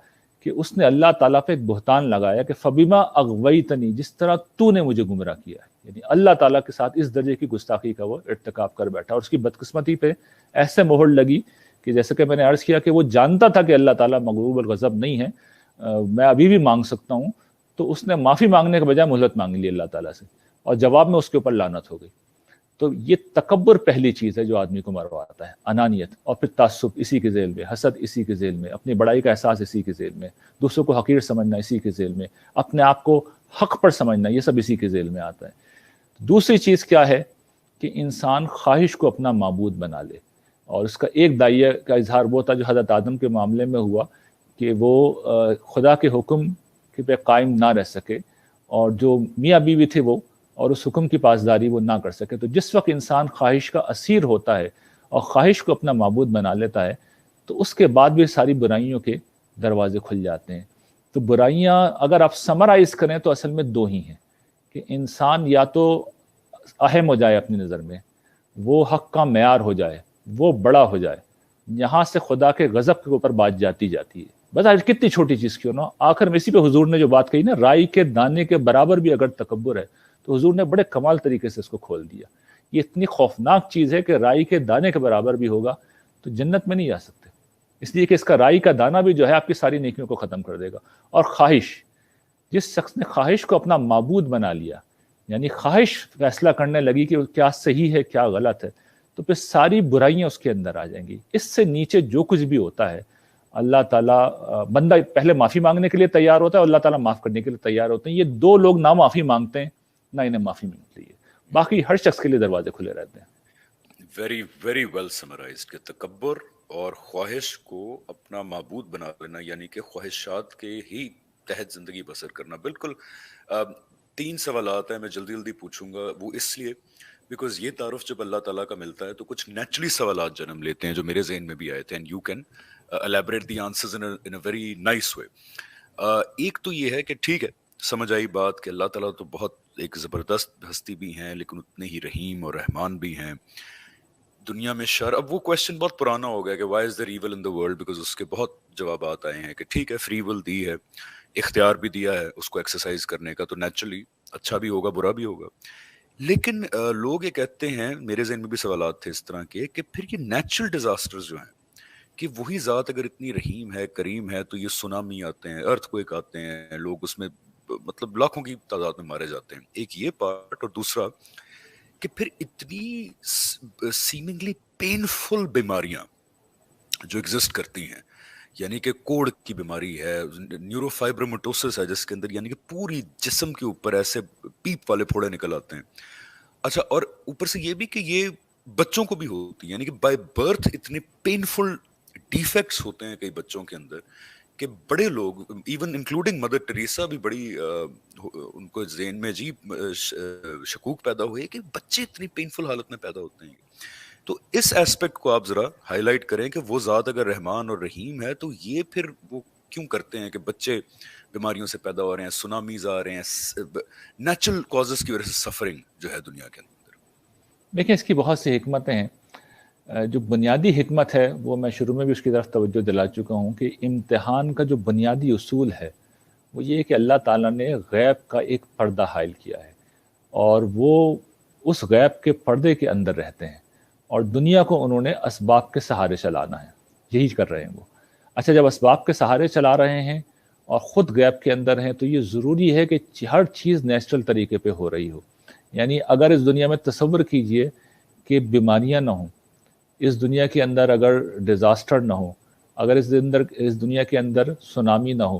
کہ اس نے اللہ تعالیٰ پہ ایک بہتان لگایا کہ فبیما اغویتنی، جس طرح تو نے مجھے گمراہ کیا ہے. یعنی اللہ تعالیٰ کے ساتھ اس درجے کی گستاخی کا وہ ارتکاب کر بیٹھا. اور اس کی بدقسمتی پہ ایسے مہر لگی کہ جیسے کہ میں نے عرض کیا کہ وہ جانتا تھا کہ اللہ تعالیٰ مغضوب الغضب نہیں ہے، میں ابھی بھی مانگ سکتا ہوں. تو اس نے معافی مانگنے کے بجائے مہلت مانگ لی اللہ تعالیٰ سے، اور جواب میں اس کے اوپر لعنت ہو گئی. تو یہ تکبر پہلی چیز ہے جو آدمی کو مرواتا ہے، انانیت. اور پھر تعصب اسی کے ذیل میں، حسد اسی کے ذیل میں، اپنی بڑائی کا احساس اسی کے ذیل میں، دوسروں کو حقیر سمجھنا اسی کے ذیل میں، اپنے آپ کو حق پر سمجھنا، یہ سب اسی کے ذیل میں آتا ہے. دوسری چیز کیا ہے کہ انسان خواہش کو اپنا معبود بنا لے. اور اس کا ایک داعیہ کا اظہار وہ تھا جو حضرت آدم کے معاملے میں ہوا کہ وہ خدا کے حکم کے پہ قائم نہ رہ سکے، اور جو میاں بیوی تھے وہ، اور اس حکم کی پاسداری وہ نہ کر سکے. تو جس وقت انسان خواہش کا اسیر ہوتا ہے اور خواہش کو اپنا معبود بنا لیتا ہے تو اس کے بعد بھی ساری برائیوں کے دروازے کھل جاتے ہیں. تو برائیاں اگر آپ سمرائز کریں تو اصل میں دو ہی ہیں کہ انسان یا تو اہم ہو جائے اپنی نظر میں، وہ حق کا معیار ہو جائے، وہ بڑا ہو جائے، یہاں سے خدا کے غضب کے اوپر بات جاتی ہے. بس آج کتنی چھوٹی چیز کیوں نہ، آخر میں اسی پہ حضور نے جو بات کہی نا، رائی کے دانے کے برابر بھی اگر تکبر ہے تو حضور نے بڑے کمال طریقے سے اس کو کھول دیا. یہ اتنی خوفناک چیز ہے کہ رائی کے دانے کے برابر بھی ہوگا تو جنت میں نہیں جا سکتے، اس لیے کہ اس کا رائی کا دانہ بھی جو ہے آپ کی ساری نیکیوں کو ختم کر دے گا. اور خواہش، جس شخص نے خواہش کو اپنا معبود بنا لیا، یعنی خواہش فیصلہ کرنے لگی کہ کیا صحیح ہے کیا غلط ہے، تو پھر ساری برائیاں اس کے اندر آ جائیں گی. اس سے نیچے جو کچھ بھی ہوتا ہے اللہ تعالیٰ، بندہ پہلے معافی مانگنے کے لیے تیار ہوتا ہے اور اللہ تعالیٰ معاف کرنے کے لیے تیار ہوتے ہیں. یہ دو لوگ نہ معافی مانگتے ہیں نہ انہیں معافی ملتی ہے، باقی ہر شخص کے لیے دروازے کھلے رہتے ہیں. ویری ویری ویل سمرائزڈ کہ تکبر اور خواہش کو اپنا معبود بنا لینا، یعنی کہ خواہشات کے ہی تحت زندگی بسر کرنا. بالکل. 3 سوالات ہیں، میں جلدی جلدی پوچھوں گا، وہ اس لیے بیکاز یہ تعارف جب اللہ تعالیٰ کا ملتا ہے تو کچھ نیچرلی سوالات جنم لیتے ہیں جو میرے ذہن میں بھی آئے تھے، and you can elaborate the answers in a very nice way. ایک تو یہ ہے کہ ٹھیک ہے، سمجھ آئی بات کہ اللہ تعالیٰ تو بہت ایک زبردست ہستی بھی ہیں لیکن اتنے ہی رحیم اور رحمان بھی ہیں. دنیا میں شر، اب وہ کویسچن بہت پرانا ہو گیا کہ why is there evil in the world، because اس کے بہت جوابات آئے ہیں کہ ٹھیک ہے، فری ول دی ہے، اختیار بھی دیا ہے اس کو ایکسرسائز کرنے کا، تو نیچرلی اچھا بھی ہوگا برا بھی ہوگا. لیکن لوگ یہ کہتے ہیں، میرے ذہن میں بھی سوالات تھے اس طرح کے، کہ پھر یہ نیچرل ڈیزاسٹرز جو ہیں، کہ وہی ذات اگر اتنی رحیم ہے، کریم ہے، تو یہ سونامی آتے ہیں، ارتھ کوئک آتے ہیں، لوگ اس میں مطلب لاکھوں کی تعداد میں مارے جاتے ہیں. ایک یہ پارٹ، اور دوسرا کہ پھر اتنی سیمنگلی پینفل بیماریاں جو ایگزسٹ کرتی ہیں، یعنی کہ کوڑ کی بیماری ہے، نیورو فائبرومیٹوسس ہے جس کے اندر یعنی کہ پوری جسم کے اوپر ایسے پیپ والے پھوڑے نکل آتے ہیں. اچھا، اور اوپر سے یہ بھی کہ یہ بچوں کو بھی ہوتی ہے، یعنی کہ بائی برتھ اتنے پینفل ڈیفیکٹس ہوتے ہیں کئی بچوں کے اندر کہ بڑے لوگ، ایون انکلوڈنگ مدر ٹریسا بھی بڑی ان کو ذہن میں عجیب شکوک پیدا ہوئے کہ بچے اتنی پینفل حالت میں پیدا ہوتے ہیں. تو اس ایسپیکٹ کو آپ ذرا ہائی لائٹ کریں کہ وہ ذات اگر رحمان اور رحیم ہے تو یہ پھر وہ کیوں کرتے ہیں کہ بچے بیماریوں سے پیدا ہو رہے ہیں، سونامیز آ رہے ہیں، نیچرل کازز کی وجہ سے سفرنگ جو ہے دنیا کے اندر. دیکھیں، اس کی بہت سی حکمتیں ہیں. جو بنیادی حکمت ہے وہ میں شروع میں بھی اس کی طرف توجہ دلا چکا ہوں کہ امتحان کا جو بنیادی اصول ہے وہ یہ کہ اللہ تعالیٰ نے غیب کا ایک پردہ حائل کیا ہے، اور وہ اس غیب کے پردے کے اندر رہتے ہیں، اور دنیا کو انہوں نے اسباب کے سہارے چلانا ہے، یہی کر رہے ہیں وہ. اچھا، جب اسباب کے سہارے چلا رہے ہیں اور خود غیب کے اندر ہیں تو یہ ضروری ہے کہ ہر چیز نیچرل طریقے پہ ہو رہی ہو. یعنی اگر اس دنیا میں تصور کیجئے کہ بیماریاں نہ ہوں، اس دنیا کے اندر اگر ڈیزاسٹر نہ ہو، اگر اس دنیا کے اندر سونامی نہ ہو،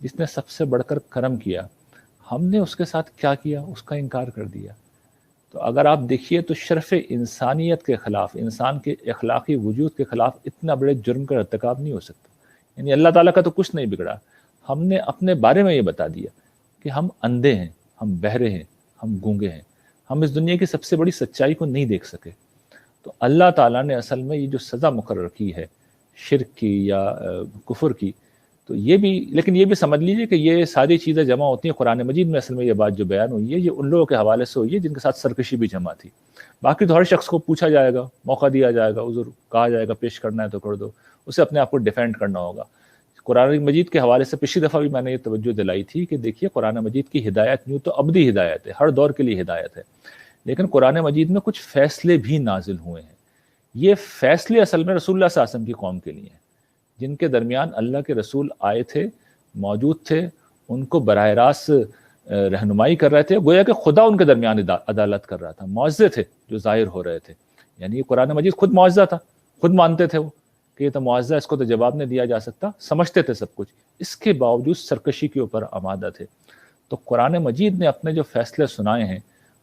جس نے سب سے بڑھ کر کرم کیا، ہم نے اس کے ساتھ کیا کیا؟ اس کا انکار کر دیا۔ تو اگر آپ دیکھیے تو شرف انسانیت کے خلاف، انسان کے اخلاقی وجود کے خلاف اتنا بڑے جرم کا ارتکاب نہیں ہو سکتا۔ یعنی اللہ تعالیٰ کا تو کچھ نہیں بگڑا، ہم نے اپنے بارے میں یہ بتا دیا کہ ہم اندھے ہیں، ہم بہرے ہیں، ہم گونگے ہیں، ہم اس دنیا کی سب سے بڑی سچائی کو نہیں دیکھ سکے۔ تو اللہ تعالیٰ نے اصل میں یہ جو سزا مقرر کی ہے شرک کی یا کفر کی، تو یہ بھی، لیکن یہ بھی سمجھ لیجئے کہ یہ ساری چیزیں جمع ہوتی ہیں قرآن مجید میں۔ اصل میں یہ بات جو بیان ہوئی ہے یہ ان لوگوں کے حوالے سے ہوئی ہے جن کے ساتھ سرکشی بھی جمع تھی۔ باقی تو ہر شخص کو پوچھا جائے گا، موقع دیا جائے گا، عذر کہا جائے گا، پیش کرنا ہے تو کر دو، اسے اپنے آپ کو ڈیفینڈ کرنا ہوگا۔ قرآن مجید کے حوالے سے پچھلی دفعہ بھی میں نے یہ توجہ دلائی تھی کہ دیکھیے قرآن مجید کی ہدایت یوں تو ابدی ہدایت ہے، ہر دور کے لیے ہدایت ہے، لیکن قرآن مجید میں کچھ فیصلے بھی نازل ہوئے ہیں۔ یہ فیصلے اصل میں رسول اللہ صلی اللہ علیہ وسلم کی قوم کے لیے ہیں، جن کے درمیان اللہ کے رسول آئے تھے، موجود تھے، ان کو براہ راست رہنمائی کر رہے تھے، گویا کہ خدا ان کے درمیان عدالت کر رہا تھا۔ معجزے تھے جو ظاہر ہو رہے تھے، یعنی یہ قرآن مجید خود معجزہ تھا، خود مانتے تھے وہ کہ یہ تو معجزہ، اس کو تو جواب نہیں دیا جا سکتا، سمجھتے تھے سب کچھ، اس کے باوجود سرکشی کے اوپر آمادہ تھے۔ تو قرآن مجید نے اپنے جو فیصلے سنائے ہیں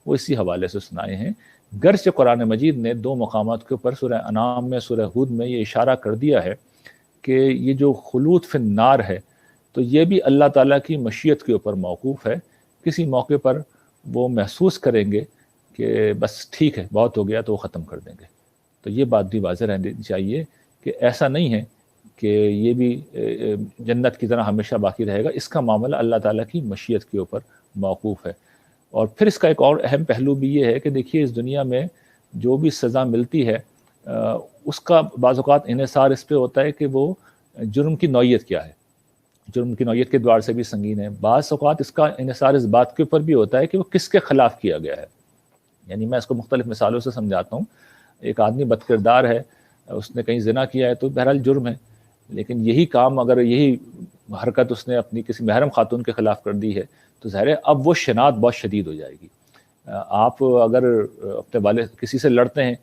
وہ اسی حوالے سے سنائے ہیں، گرچہ قرآن مجید نے دو مقامات کے اوپر سورہ انعام میں، سورہ ہود میں یہ اشارہ کر دیا ہے کہ یہ جو خلود فی النار ہے تو یہ بھی اللہ تعالیٰ کی مشیت کے اوپر موقوف ہے۔ کسی موقع پر وہ محسوس کریں گے کہ بس ٹھیک ہے بہت ہو گیا تو وہ ختم کر دیں گے۔ تو یہ بات بھی واضح رہنی چاہیے کہ ایسا نہیں ہے کہ یہ بھی جنت کی طرح ہمیشہ باقی رہے گا، اس کا معاملہ اللہ تعالیٰ کی مشیت کے اوپر موقوف ہے۔ اور پھر اس کا ایک اور اہم پہلو بھی یہ ہے کہ دیکھیے اس دنیا میں جو بھی سزا ملتی ہے اس کا بعض اوقات انحصار اس پہ ہوتا ہے کہ وہ جرم کی نوعیت کیا ہے، جرم کی نوعیت کے دوار سے بھی سنگین ہے۔ بعض اوقات اس کا انحصار اس بات کے اوپر بھی ہوتا ہے کہ وہ کس کے خلاف کیا گیا ہے۔ یعنی میں اس کو مختلف مثالوں سے سمجھاتا ہوں۔ ایک آدمی بد کردار ہے، اس نے کہیں زنا کیا ہے تو بہرحال جرم ہے، لیکن یہی کام اگر یہی حرکت اس نے اپنی کسی محرم خاتون کے خلاف کر دی ہے تو ظاہر ہے اب وہ شناعت بہت شدید ہو جائے گی۔ آپ اگر اپنے والد کسی سے لڑتے ہیں،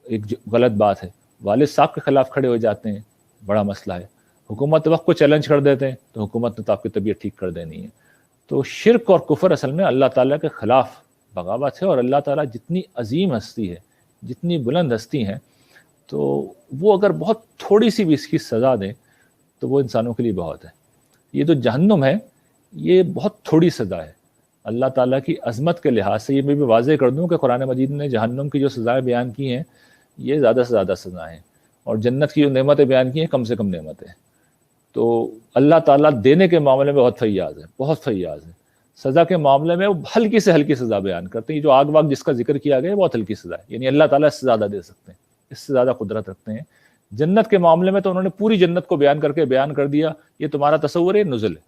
ایک غلط بات ہے، والد صاحب کے خلاف کھڑے ہو جاتے ہیں، بڑا مسئلہ ہے، حکومت وقت کو چیلنج کر دیتے ہیں تو حکومت نے تو آپ کی طبیعت ٹھیک کر دینی ہے۔ تو شرک اور کفر اصل میں اللہ تعالیٰ کے خلاف بغاوت ہے، اور اللہ تعالیٰ جتنی عظیم ہستی ہے، جتنی بلند ہستی ہیں، تو وہ اگر بہت تھوڑی سی بھی اس کی سزا دیں تو وہ انسانوں کے لیے بہت ہے۔ یہ جو جہنم ہے یہ بہت تھوڑی سزا ہے اللہ تعالیٰ کی عظمت کے لحاظ سے۔ یہ میں بھی واضح کر دوں کہ قرآن مجید نے جہنم کی جو سزائیں بیان کی ہیں یہ زیادہ سے زیادہ سزائیں ہیں، اور جنت کی جو نعمتیں بیان کی ہیں کم سے کم نعمتیں ہیں۔ تو اللہ تعالیٰ دینے کے معاملے میں بہت فیاض ہے، بہت فیاض ہے۔ سزا کے معاملے میں وہ ہلکی سے ہلکی سزا بیان کرتے ہیں۔ یہ جو آگ واگ جس کا ذکر کیا گیا ہے بہت ہلکی سزا ہے، یعنی اللہ تعالیٰ اس سے زیادہ دے سکتے ہیں، اس سے زیادہ قدرت رکھتے ہیں۔ جنت کے معاملے میں تو انہوں نے پوری جنت کو بیان کر کے بیان کر دیا، یہ تمہارا تصور ہے نزل ہے،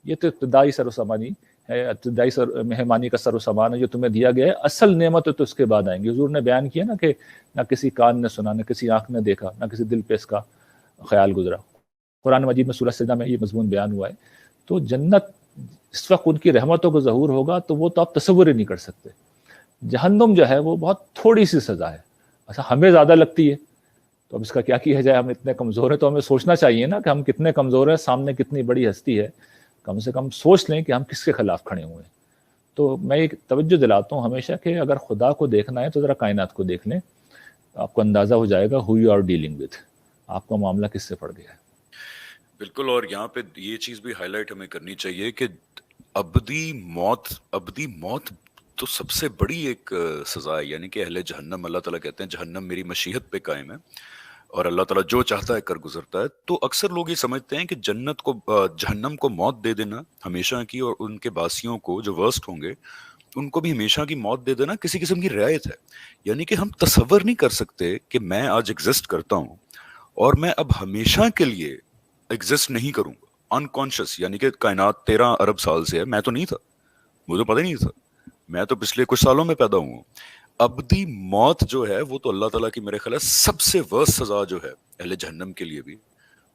یہ تو ابتدائی سر و سامانی ہے، ابتدائی مہمانی کا سر و سامان ہے جو تمہیں دیا گیا ہے، اصل نعمت تو اس کے بعد آئیں گی۔ حضور نے بیان کیا نا کہ نہ کسی کان نے سنا، نہ کسی آنکھ نے دیکھا، نہ کسی دل پہ اس کا خیال گزرا۔ قرآن مجید میں سورہ سجدہ میں یہ مضمون بیان ہوا ہے۔ تو جنت اس وقت ان کی رحمتوں کو ظہور ہوگا تو وہ تو آپ تصور ہی نہیں کر سکتے۔ جہنم جو ہے وہ بہت تھوڑی سی سزا ہے، اچھا ہمیں زیادہ لگتی ہے تو اب اس کا کیا کیا جائے؟ ہم اتنے کمزور ہیں تو ہمیں سوچنا چاہیے نا کہ ہم کتنے کمزور ہیں، سامنے کتنی بڑی ہستی ہے، کم سے کم سوچ لیں کہ ہم کس کے خلاف کھڑے ہوئے ہیں۔ تو میں ایک توجہ دلاتا ہوں ہمیشہ کہ اگر خدا کو دیکھنا ہے تو ذرا کائنات کو دیکھ لیں، آپ کو اندازہ ہو جائے گا who you are dealing with، آپ کا معاملہ کس سے پڑ گیا ہے۔ بالکل، اور یہاں پہ یہ چیز بھی ہائی لائٹ ہمیں کرنی چاہیے کہ ابدی موت تو سب سے بڑی ایک سزا ہے، یعنی کہ اہل جہنم، اللہ تعالیٰ کہتے ہیں جہنم میری مشیت پہ قائم ہے اور اللہ تعالیٰ جو چاہتا ہے کر گزرتا ہے۔ تو اکثر لوگ یہ سمجھتے ہیں کہ جہنم کو موت دے دینا ہمیشہ کی، اور ان کے باسیوں کو جو ورسٹ ہوں گے ان کو بھی ہمیشہ کی موت دے دینا کسی قسم کی رعایت ہے۔ یعنی کہ ہم تصور نہیں کر سکتے کہ میں آج ایگزسٹ کرتا ہوں اور میں اب ہمیشہ کے لیے ایگزسٹ نہیں کروں گا، انکانشس، یعنی کہ کائنات 13 ارب سال سے ہے، میں تو نہیں تھا، مجھے پتہ ہی نہیں تھا، میں تو پچھلے کچھ سالوں میں پیدا ہوں۔ ابدی موت جو ہے وہ تو اللہ تعالیٰ کی میرے خیال ہے سب سے ورس سزا جو ہے اہل جہنم کے لیے بھی،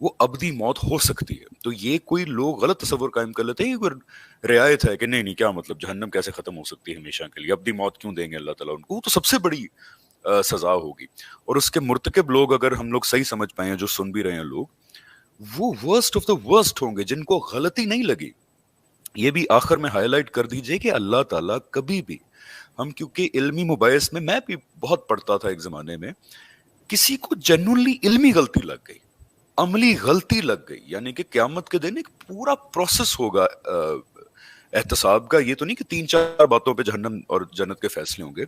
وہ ابدی موت ہو سکتی ہے۔ تو یہ کوئی لوگ غلط تصور قائم کر لیتے ہیں، یہ کوئی رعایت ہے کہ نہیں کیا مطلب جہنم کیسے ختم ہو سکتی ہے ہمیشہ کے لیے، ابدی موت کیوں دیں گے اللہ تعالیٰ ان کو؟ وہ تو سب سے بڑی سزا ہوگی۔ اور اس کے مرتکب لوگ، اگر ہم لوگ صحیح سمجھ پائیں جو سن بھی رہے ہیں لوگ، وہ ورسٹ آف دا ورسٹ ہوں گے جن کو غلطی نہیں لگی. یہ بھی آخر میں ہائی لائٹ کر دیجئے کہ اللہ تعالیٰ کبھی بھی, ہم کیونکہ علمی مباحث میں بھی بہت پڑھتا تھا ایک زمانے میں, کسی کو جنرلی علمی غلطی لگ گئی, عملی غلطی لگ گئی, یعنی کہ قیامت کے دن ایک پورا پروسیس ہوگا احتساب کا. یہ تو نہیں کہ 3-4 باتوں پہ جہنم اور جنت کے فیصلے ہوں گے.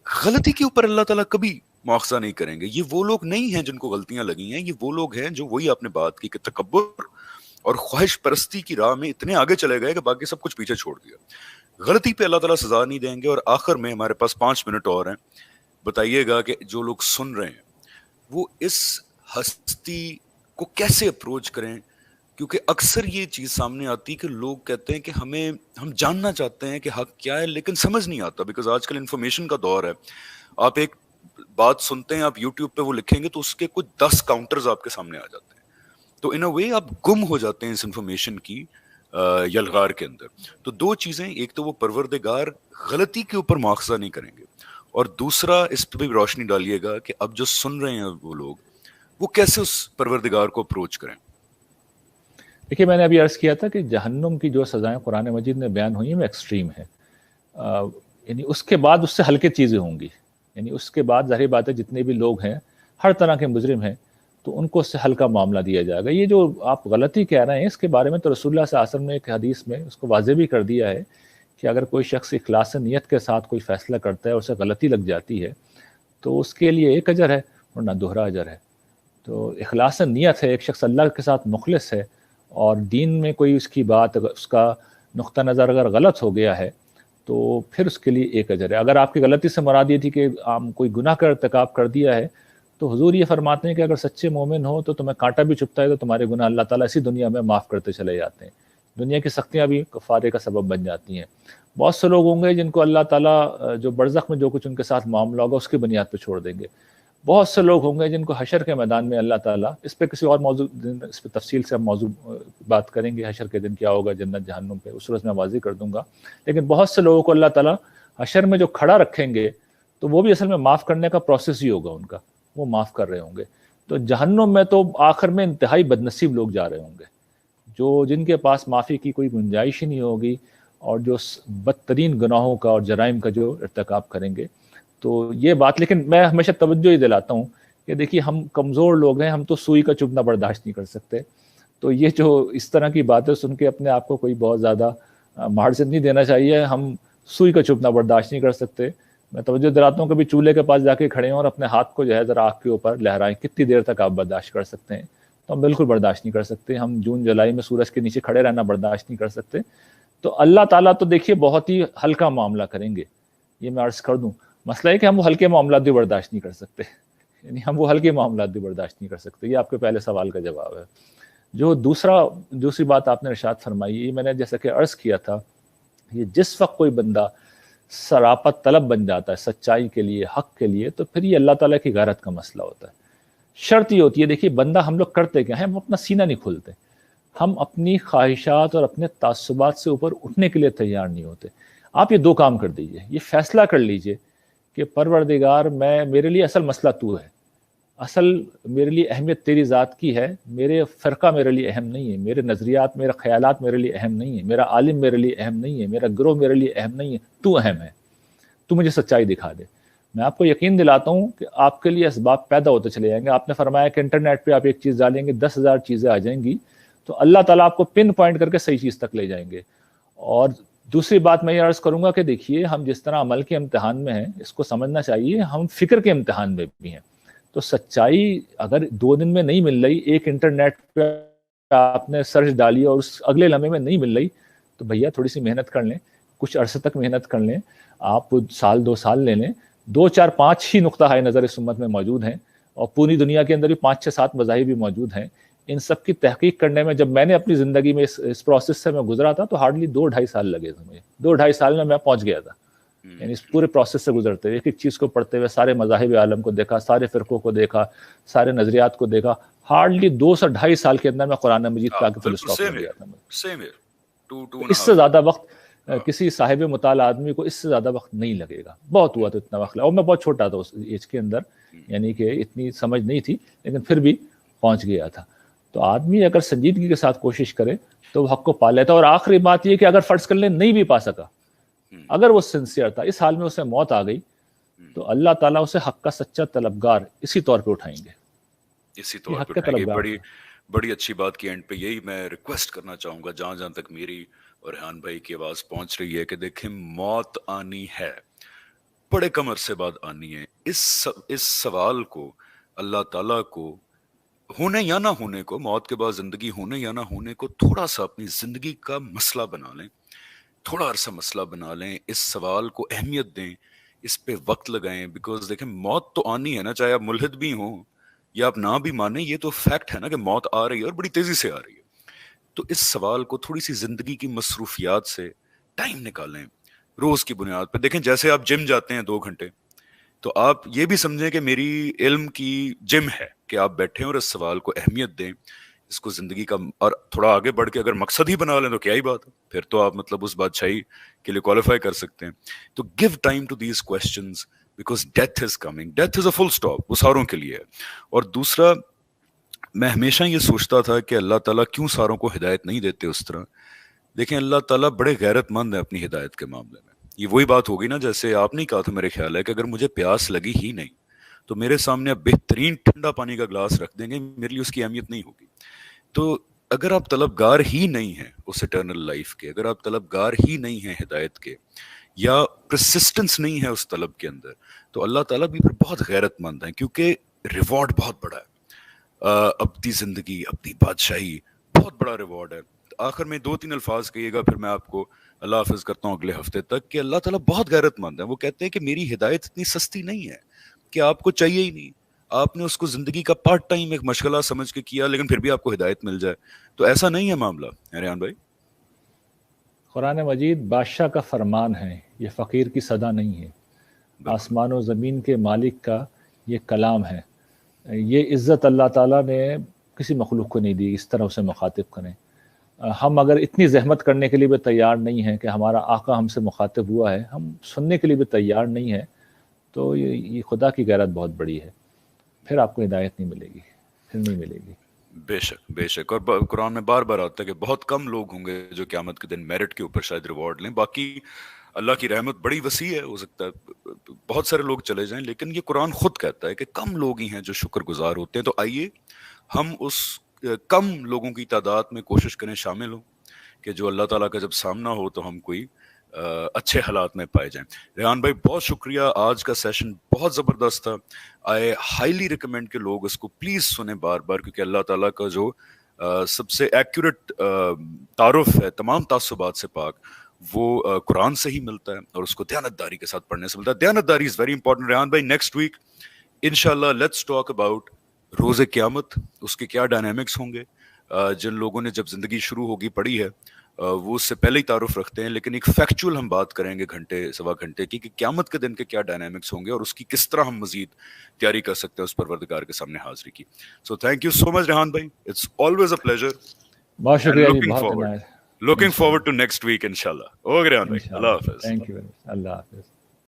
غلطی کے اوپر اللہ تعالیٰ کبھی مواخذہ نہیں کریں گے. یہ وہ لوگ نہیں ہیں جن کو غلطیاں لگی ہیں, یہ وہ لوگ ہیں جو, وہی آپ نے بات کی کہ تکبر اور خواہش پرستی کی راہ میں اتنے آگے چلے گئے کہ باقی سب کچھ پیچھے چھوڑ دیا. غلطی پہ اللہ تعالیٰ سزا نہیں دیں گے. اور آخر میں ہمارے پاس 5 منٹ اور ہیں, بتائیے گا کہ جو لوگ سن رہے ہیں وہ اس ہستی کو کیسے اپروچ کریں, کیونکہ اکثر یہ چیز سامنے آتی کہ لوگ کہتے ہیں کہ ہم جاننا چاہتے ہیں کہ حق کیا ہے لیکن سمجھ نہیں آتا, بیکاز آج کل انفارمیشن کا دور ہے. آپ ایک بات سنتے ہیں, آپ یوٹیوب پہ وہ لکھیں گے تو اس کے کچھ 10 کاؤنٹرز آپ کے سامنے آ جاتے ہیں. تو ان اے وے آپ گم ہو جاتے ہیں اس انفارمیشن کی یلغار کے اندر. تو 2 چیزیں, ایک تو وہ پروردگار غلطی کے اوپر مواخذہ نہیں کریں گے, اور دوسرا اس پہ بھی روشنی ڈالیے گا کہ اب جو سن رہے ہیں وہ لوگ وہ کیسے اس پروردگار کو اپروچ کریں. دیکھیے میں نے ابھی عرض کیا تھا کہ جہنم کی جو سزائیں قرآن مجید میں بیان ہوئی ہیں وہ ایکسٹریم ہے, یعنی اس کے بعد اس سے ہلکے چیزیں ہوں گی. یعنی اس کے بعد ظاہر بات ہے جتنے بھی لوگ ہیں ہر طرح کے مجرم ہیں تو ان کو اس سے ہلکا معاملہ دیا جائے گا. یہ جو آپ غلطی کہہ رہے ہیں اس کے بارے میں تو رسول اللہ صلی اللہ علیہ وسلم نے ایک حدیث میں اس کو واضح بھی کر دیا ہے کہ اگر کوئی شخص اخلاص نیت کے ساتھ کوئی فیصلہ کرتا ہے اور اسے غلطی لگ جاتی ہے تو اس کے لیے 1 اجر ہے اور نہ دوہرا اجر ہے. تو اخلاص نیت ہے, ایک شخص اللہ کے ساتھ مخلص ہے اور دین میں کوئی اس کی بات, اس کا نقطہ نظر اگر غلط ہو گیا ہے تو پھر اس کے لیے 1 اجر ہے. اگر آپ کی غلطی سے مراد یہ تھی کہ کوئی گناہ کا ارتکاب کر دیا ہے تو حضور یہ فرماتے ہیں کہ اگر سچے مومن ہو تو تمہیں کانٹا بھی چبھتا ہے تو تمہارے گناہ اللہ تعالیٰ اسی دنیا میں معاف کرتے چلے جاتے ہیں. دنیا کی سختیاں بھی کفارے کا سبب بن جاتی ہیں. بہت سے لوگ ہوں گے جن کو اللہ تعالیٰ جو برزخ میں جو کچھ ان کے ساتھ معاملہ ہوگا اس کی بنیاد پہ چھوڑ دیں گے. بہت سے لوگ ہوں گے جن کو حشر کے میدان میں اللہ تعالیٰ, اس پہ کسی اور موضوع اس پہ تفصیل سے ہم موضوع بات کریں گے, حشر کے دن کیا ہوگا جنت جہنم پہ, اس روز میں واضح کر دوں گا. لیکن بہت سے لوگوں کو اللہ تعالیٰ حشر میں جو کھڑا رکھیں گے تو وہ بھی اصل میں معاف کرنے کا پروسیس ہی ہوگا ان کا, وہ معاف کر رہے ہوں گے. تو جہنم میں تو آخر میں انتہائی بدنصیب لوگ جا رہے ہوں گے, جو جن کے پاس معافی کی کوئی گنجائش ہی نہیں ہوگی اور جو بدترین گناہوں کا اور جرائم کا جو ارتکاب کریں گے. تو یہ بات, لیکن میں ہمیشہ توجہ ہی دلاتا ہوں کہ دیکھیے ہم کمزور لوگ ہیں, ہم تو سوئی کا چبھنا برداشت نہیں کر سکتے. تو یہ جو اس طرح کی باتیں سن کے اپنے آپ کو کوئی بہت زیادہ مارجن نہیں دینا چاہیے. ہم سوئی کا چبھنا برداشت نہیں کر سکتے. میں توجہ دلاتا ہوں کبھی چولہے کے پاس جا کے کھڑے ہوں اور اپنے ہاتھ کو جو ہے ذرا آگ کے اوپر لہرائیں, کتنی دیر تک آپ برداشت کر سکتے ہیں؟ تو ہم بالکل برداشت نہیں کر سکتے. ہم جون جولائی میں سورج کے نیچے کھڑے رہنا برداشت نہیں کر سکتے. تو اللہ تعالیٰ تو دیکھیے بہت ہی ہلکا معاملہ کریں گے, یہ میں عرض کر دوں. مسئلہ ہے کہ ہم وہ ہلکے معاملات بھی برداشت نہیں کر سکتے, یعنی ہم وہ ہلکے معاملات بھی برداشت نہیں کر سکتے. یہ آپ کے پہلے سوال کا جواب ہے. جو دوسری بات آپ نے ارشاد فرمائی, یہ میں نے جیسا کہ عرض کیا تھا, یہ جس وقت کوئی بندہ سراپت طلب بن جاتا ہے سچائی کے لیے, حق کے لیے, تو پھر یہ اللہ تعالیٰ کی غیرت کا مسئلہ ہوتا ہے. شرط یہ ہوتی ہے, دیکھیے بندہ, ہم لوگ کرتے کیا ہیں, ہم اپنا سینہ نہیں کھولتے, ہم اپنی خواہشات اور اپنے تعصبات سے اوپر اٹھنے کے لیے تیار نہیں ہوتے. آپ یہ 2 کام کر دیجئے, یہ فیصلہ کر لیجئے کہ پروردگار میرے لیے اصل مسئلہ تو ہے, اصل میرے لیے اہمیت تیری ذات کی ہے, میرے فرقہ میرے لیے اہم نہیں ہے, میرے نظریات, میرے خیالات میرے لیے اہم نہیں ہے, میرا عالم میرے لیے اہم نہیں ہے, میرا گروہ میرے لیے اہم نہیں ہے, تو اہم ہے, تو مجھے سچائی دکھا دے. میں آپ کو یقین دلاتا ہوں کہ آپ کے لیے اسباب پیدا ہوتے چلے جائیں گے. آپ نے فرمایا کہ انٹرنیٹ پہ آپ ایک چیز ڈالیں گے 10,000 چیزیں آ جائیں گی, تو اللہ تعالیٰ آپ کو پن پوائنٹ کر کے صحیح چیز تک لے جائیں گے. اور دوسری بات میں یہ عرض کروں گا کہ دیکھیے ہم جس طرح عمل کے امتحان میں ہیں, اس کو سمجھنا چاہیے ہم فکر کے امتحان میں بھی ہیں. تو سچائی اگر 2 دن میں نہیں مل رہی, ایک انٹرنیٹ پہ آپ نے سرچ ڈالی اور اس اگلے لمحے میں نہیں مل رہی, تو بھیا تھوڑی سی محنت کر لیں, کچھ عرصے تک محنت کر لیں, آپ 1-2 سال لے لیں. 2-4-5 ہی نقطہ ہائے نظر اس امت میں موجود ہیں, اور پوری دنیا کے اندر بھی 5-6-7 مذاہب بھی موجود ہیں. ان سب کی تحقیق کرنے میں جب میں نے اپنی زندگی میں اس پروسیس سے میں گزرا تھا تو ہارڈلی 2-2.5 سال لگے تھے مجھے. 2-2.5 سال میں پہنچ گیا تھا. یعنی اس پورے پروسیس سے گزرتے ہوئے, ایک چیز کو پڑھتے ہوئے, سارے مذاہب عالم کو دیکھا, سارے فرقوں کو دیکھا, سارے نظریات کو دیکھا. ہارڈلی 2 سے 2.5 سال کے اندر میں قرآن مجید کا کے فل اسٹاپ کر دیا تھا. اس سے زیادہ وقت کسی صاحب مطالعہ آدمی کو اس سے زیادہ وقت نہیں لگے گا. بہت ہوا تو اتنا وقت لگا, اور میں بہت چھوٹا تھا اس ایج کے اندر, یعنی کہ اتنی سمجھ نہیں تھی, لیکن پھر بھی پہنچ گیا تھا. تو آدمی اگر سنجیدگی کے ساتھ کوشش کرے تو وہ حق کو پا لیتا ہے. اور آخری بات یہ کہ اگر فرض کر لیں نہیں بھی پا سکا, اگر وہ سنسیئر تھا, اس حال میں اسے موت آ گئی, تو اللہ تعالیٰ اسے حق کا سچا طلبگار اسی طور پہ اٹھائیں گے. اسی طور پہ اٹھائیں گے. بڑی اچھی بات کی اینڈ پہ یہی میں ریکویسٹ کرنا چاہوں گا, جہاں تک میری اور ریحان بھائی کی آواز پہنچ رہی ہے, کہ دیکھیں موت آنی ہے, بڑے کم عرصے بعد آنی ہے. اس سوال کو اللہ تعالیٰ کو ہونے یا نہ ہونے کو, موت کے بعد زندگی ہونے یا نہ ہونے کو, تھوڑا سا اپنی زندگی کا مسئلہ بنا لیں, تھوڑا عرصہ مسئلہ بنا لیں, اس سوال کو اہمیت دیں, اس پہ وقت لگائیں. بیکاز دیکھیں موت تو آنی ہے نا, چاہے آپ ملحد بھی ہوں یا آپ نہ بھی مانیں, یہ تو فیکٹ ہے نا کہ موت آ رہی ہے اور بڑی تیزی سے آ رہی ہے. تو اس سوال کو تھوڑی سی زندگی کی مصروفیات سے ٹائم نکالیں, روز کی بنیاد پہ. دیکھیں جیسے آپ جم جاتے ہیں 2 گھنٹے, تو آپ یہ بھی سمجھیں کہ میری علم کی جم ہے, کہ آپ بیٹھیں اور اس سوال کو اہمیت دیں, اس کو زندگی کا, اور تھوڑا آگے بڑھ کے اگر مقصد ہی بنا لیں تو کیا ہی بات ہے, پھر تو آپ مطلب اس بادشاہی کے لیے کوالیفائی کر سکتے ہیں. تو give time to these questions, because death is coming, death is a full stop, وہ ساروں کے لیے ہے. اور دوسرا, میں ہمیشہ یہ سوچتا تھا کہ اللہ تعالیٰ کیوں ساروں کو ہدایت نہیں دیتے اس طرح. دیکھیں اللہ تعالیٰ بڑے غیرت مند ہیں اپنی ہدایت کے معاملے میں. یہ وہی بات ہوگی نا, جیسے آپ نے کہا تھا, میرے خیال ہے کہ اگر مجھے پیاس لگی ہی نہیں تو میرے سامنے آپ بہترین ٹھنڈا پانی کا گلاس رکھ دیں گے, میرے لیے اس کی اہمیت نہیں ہوگی. تو اگر آپ طلبگار ہی نہیں ہیں اس اٹرنل لائف کے, اگر آپ طلبگار ہی نہیں ہیں ہدایت کے, یا پرسسٹنس نہیں ہے اس طلب کے اندر, تو اللہ تعالیٰ بھی پھر بہت غیرت مند ہیں, کیونکہ ریوارڈ بہت بڑا ہے. اپنی زندگی, اپنی بادشاہی, بہت بڑا ریوارڈ ہے. آخر میں 2-3 الفاظ کہیے گا, پھر میں آپ کو اللہ حافظ کرتا ہوں اگلے ہفتے تک, کہ اللہ تعالیٰ بہت غیرت مند ہے. وہ کہتے ہیں کہ میری ہدایت اتنی سستی نہیں ہے کہ آپ کو چاہیے ہی نہیں, آپ نے اس کو زندگی کا پارٹ ٹائم ایک مشغلہ سمجھ کے کیا, لیکن پھر بھی آپ کو ہدایت مل جائے. تو ایسا نہیں ہے معاملہ, ریحان بھائی. قرآن مجید بادشاہ کا فرمان ہے, یہ فقیر کی صدا نہیں ہے. آسمان و زمین کے مالک کا یہ کلام ہے. یہ عزت اللہ تعالیٰ نے کسی مخلوق کو نہیں دی اس طرح اسے مخاطب کریں. ہم اگر اتنی زحمت کرنے کے لیے بھی تیار نہیں ہیں کہ ہمارا آقا ہم سے مخاطب ہوا ہے, ہم سننے کے لیے بھی تیار نہیں ہیں, تو یہ خدا کی غیرت بہت بڑی ہے. پھر آپ کو ہدایت نہیں ملے گی, پھر نہیں ملے گی. بے شک, بے شک. اور قرآن میں بار بار آتا ہے کہ بہت کم لوگ ہوں گے جو قیامت کے دن میرٹ کے اوپر شاید ریوارڈ لیں. باقی اللہ کی رحمت بڑی وسیع ہے, ہو سکتا ہے بہت سارے لوگ چلے جائیں, لیکن یہ قرآن خود کہتا ہے کہ کم لوگ ہی ہیں جو شکر گزار ہوتے ہیں. تو آئیے ہم اس کم لوگوں کی تعداد میں کوشش کریں شامل ہوں, کہ جو اللہ تعالیٰ کا جب سامنا ہو تو ہم کوئی اچھے حالات میں پائے جائیں. ریحان بھائی بہت شکریہ, آج کا سیشن بہت زبردست تھا. آئی ہائیلی ریکمینڈ کہ لوگ اس کو پلیز سنیں بار بار, کیونکہ اللہ تعالیٰ کا جو سب سے ایکوریٹ تعارف ہے تمام تعصبات سے پاک, وہ قرآن سے ہی ملتا ہے, اور اس کو دیانتداری کے ساتھ پڑھنے سے ملتا ہے. دیانتداری از ویری امپورٹنٹ. ریحان بھائی نیکسٹ ویک انشاءاللہ لیٹس ٹاک اباؤٹ روز قیامت, اس کے کیا ڈائنامکس ہوں گے. جن لوگوں نے جب زندگی شروع ہوگی پڑھی ہے وہ اس سے پہلے ہی تعارف رکھتے ہیں, لیکن ایک فیکچول ہم بات کریں گے گھنٹے سوا گھنٹے کی, کہ قیامت کے دن کے کیا ڈائنامکس ہوں گے اور اس کی کس طرح ہم مزید تیاری کر سکتے ہیں اس پروردگار کے سامنے حاضری کی. So thank you so much Rehan بھائی, اٹس آلویز اے پلیزر. بہت شکریہ جی, بہت looking forward to next week انشاءاللہ. اوکے ریحان بھائی, اللہ حافظ. تھینک یو, اللہ حافظ.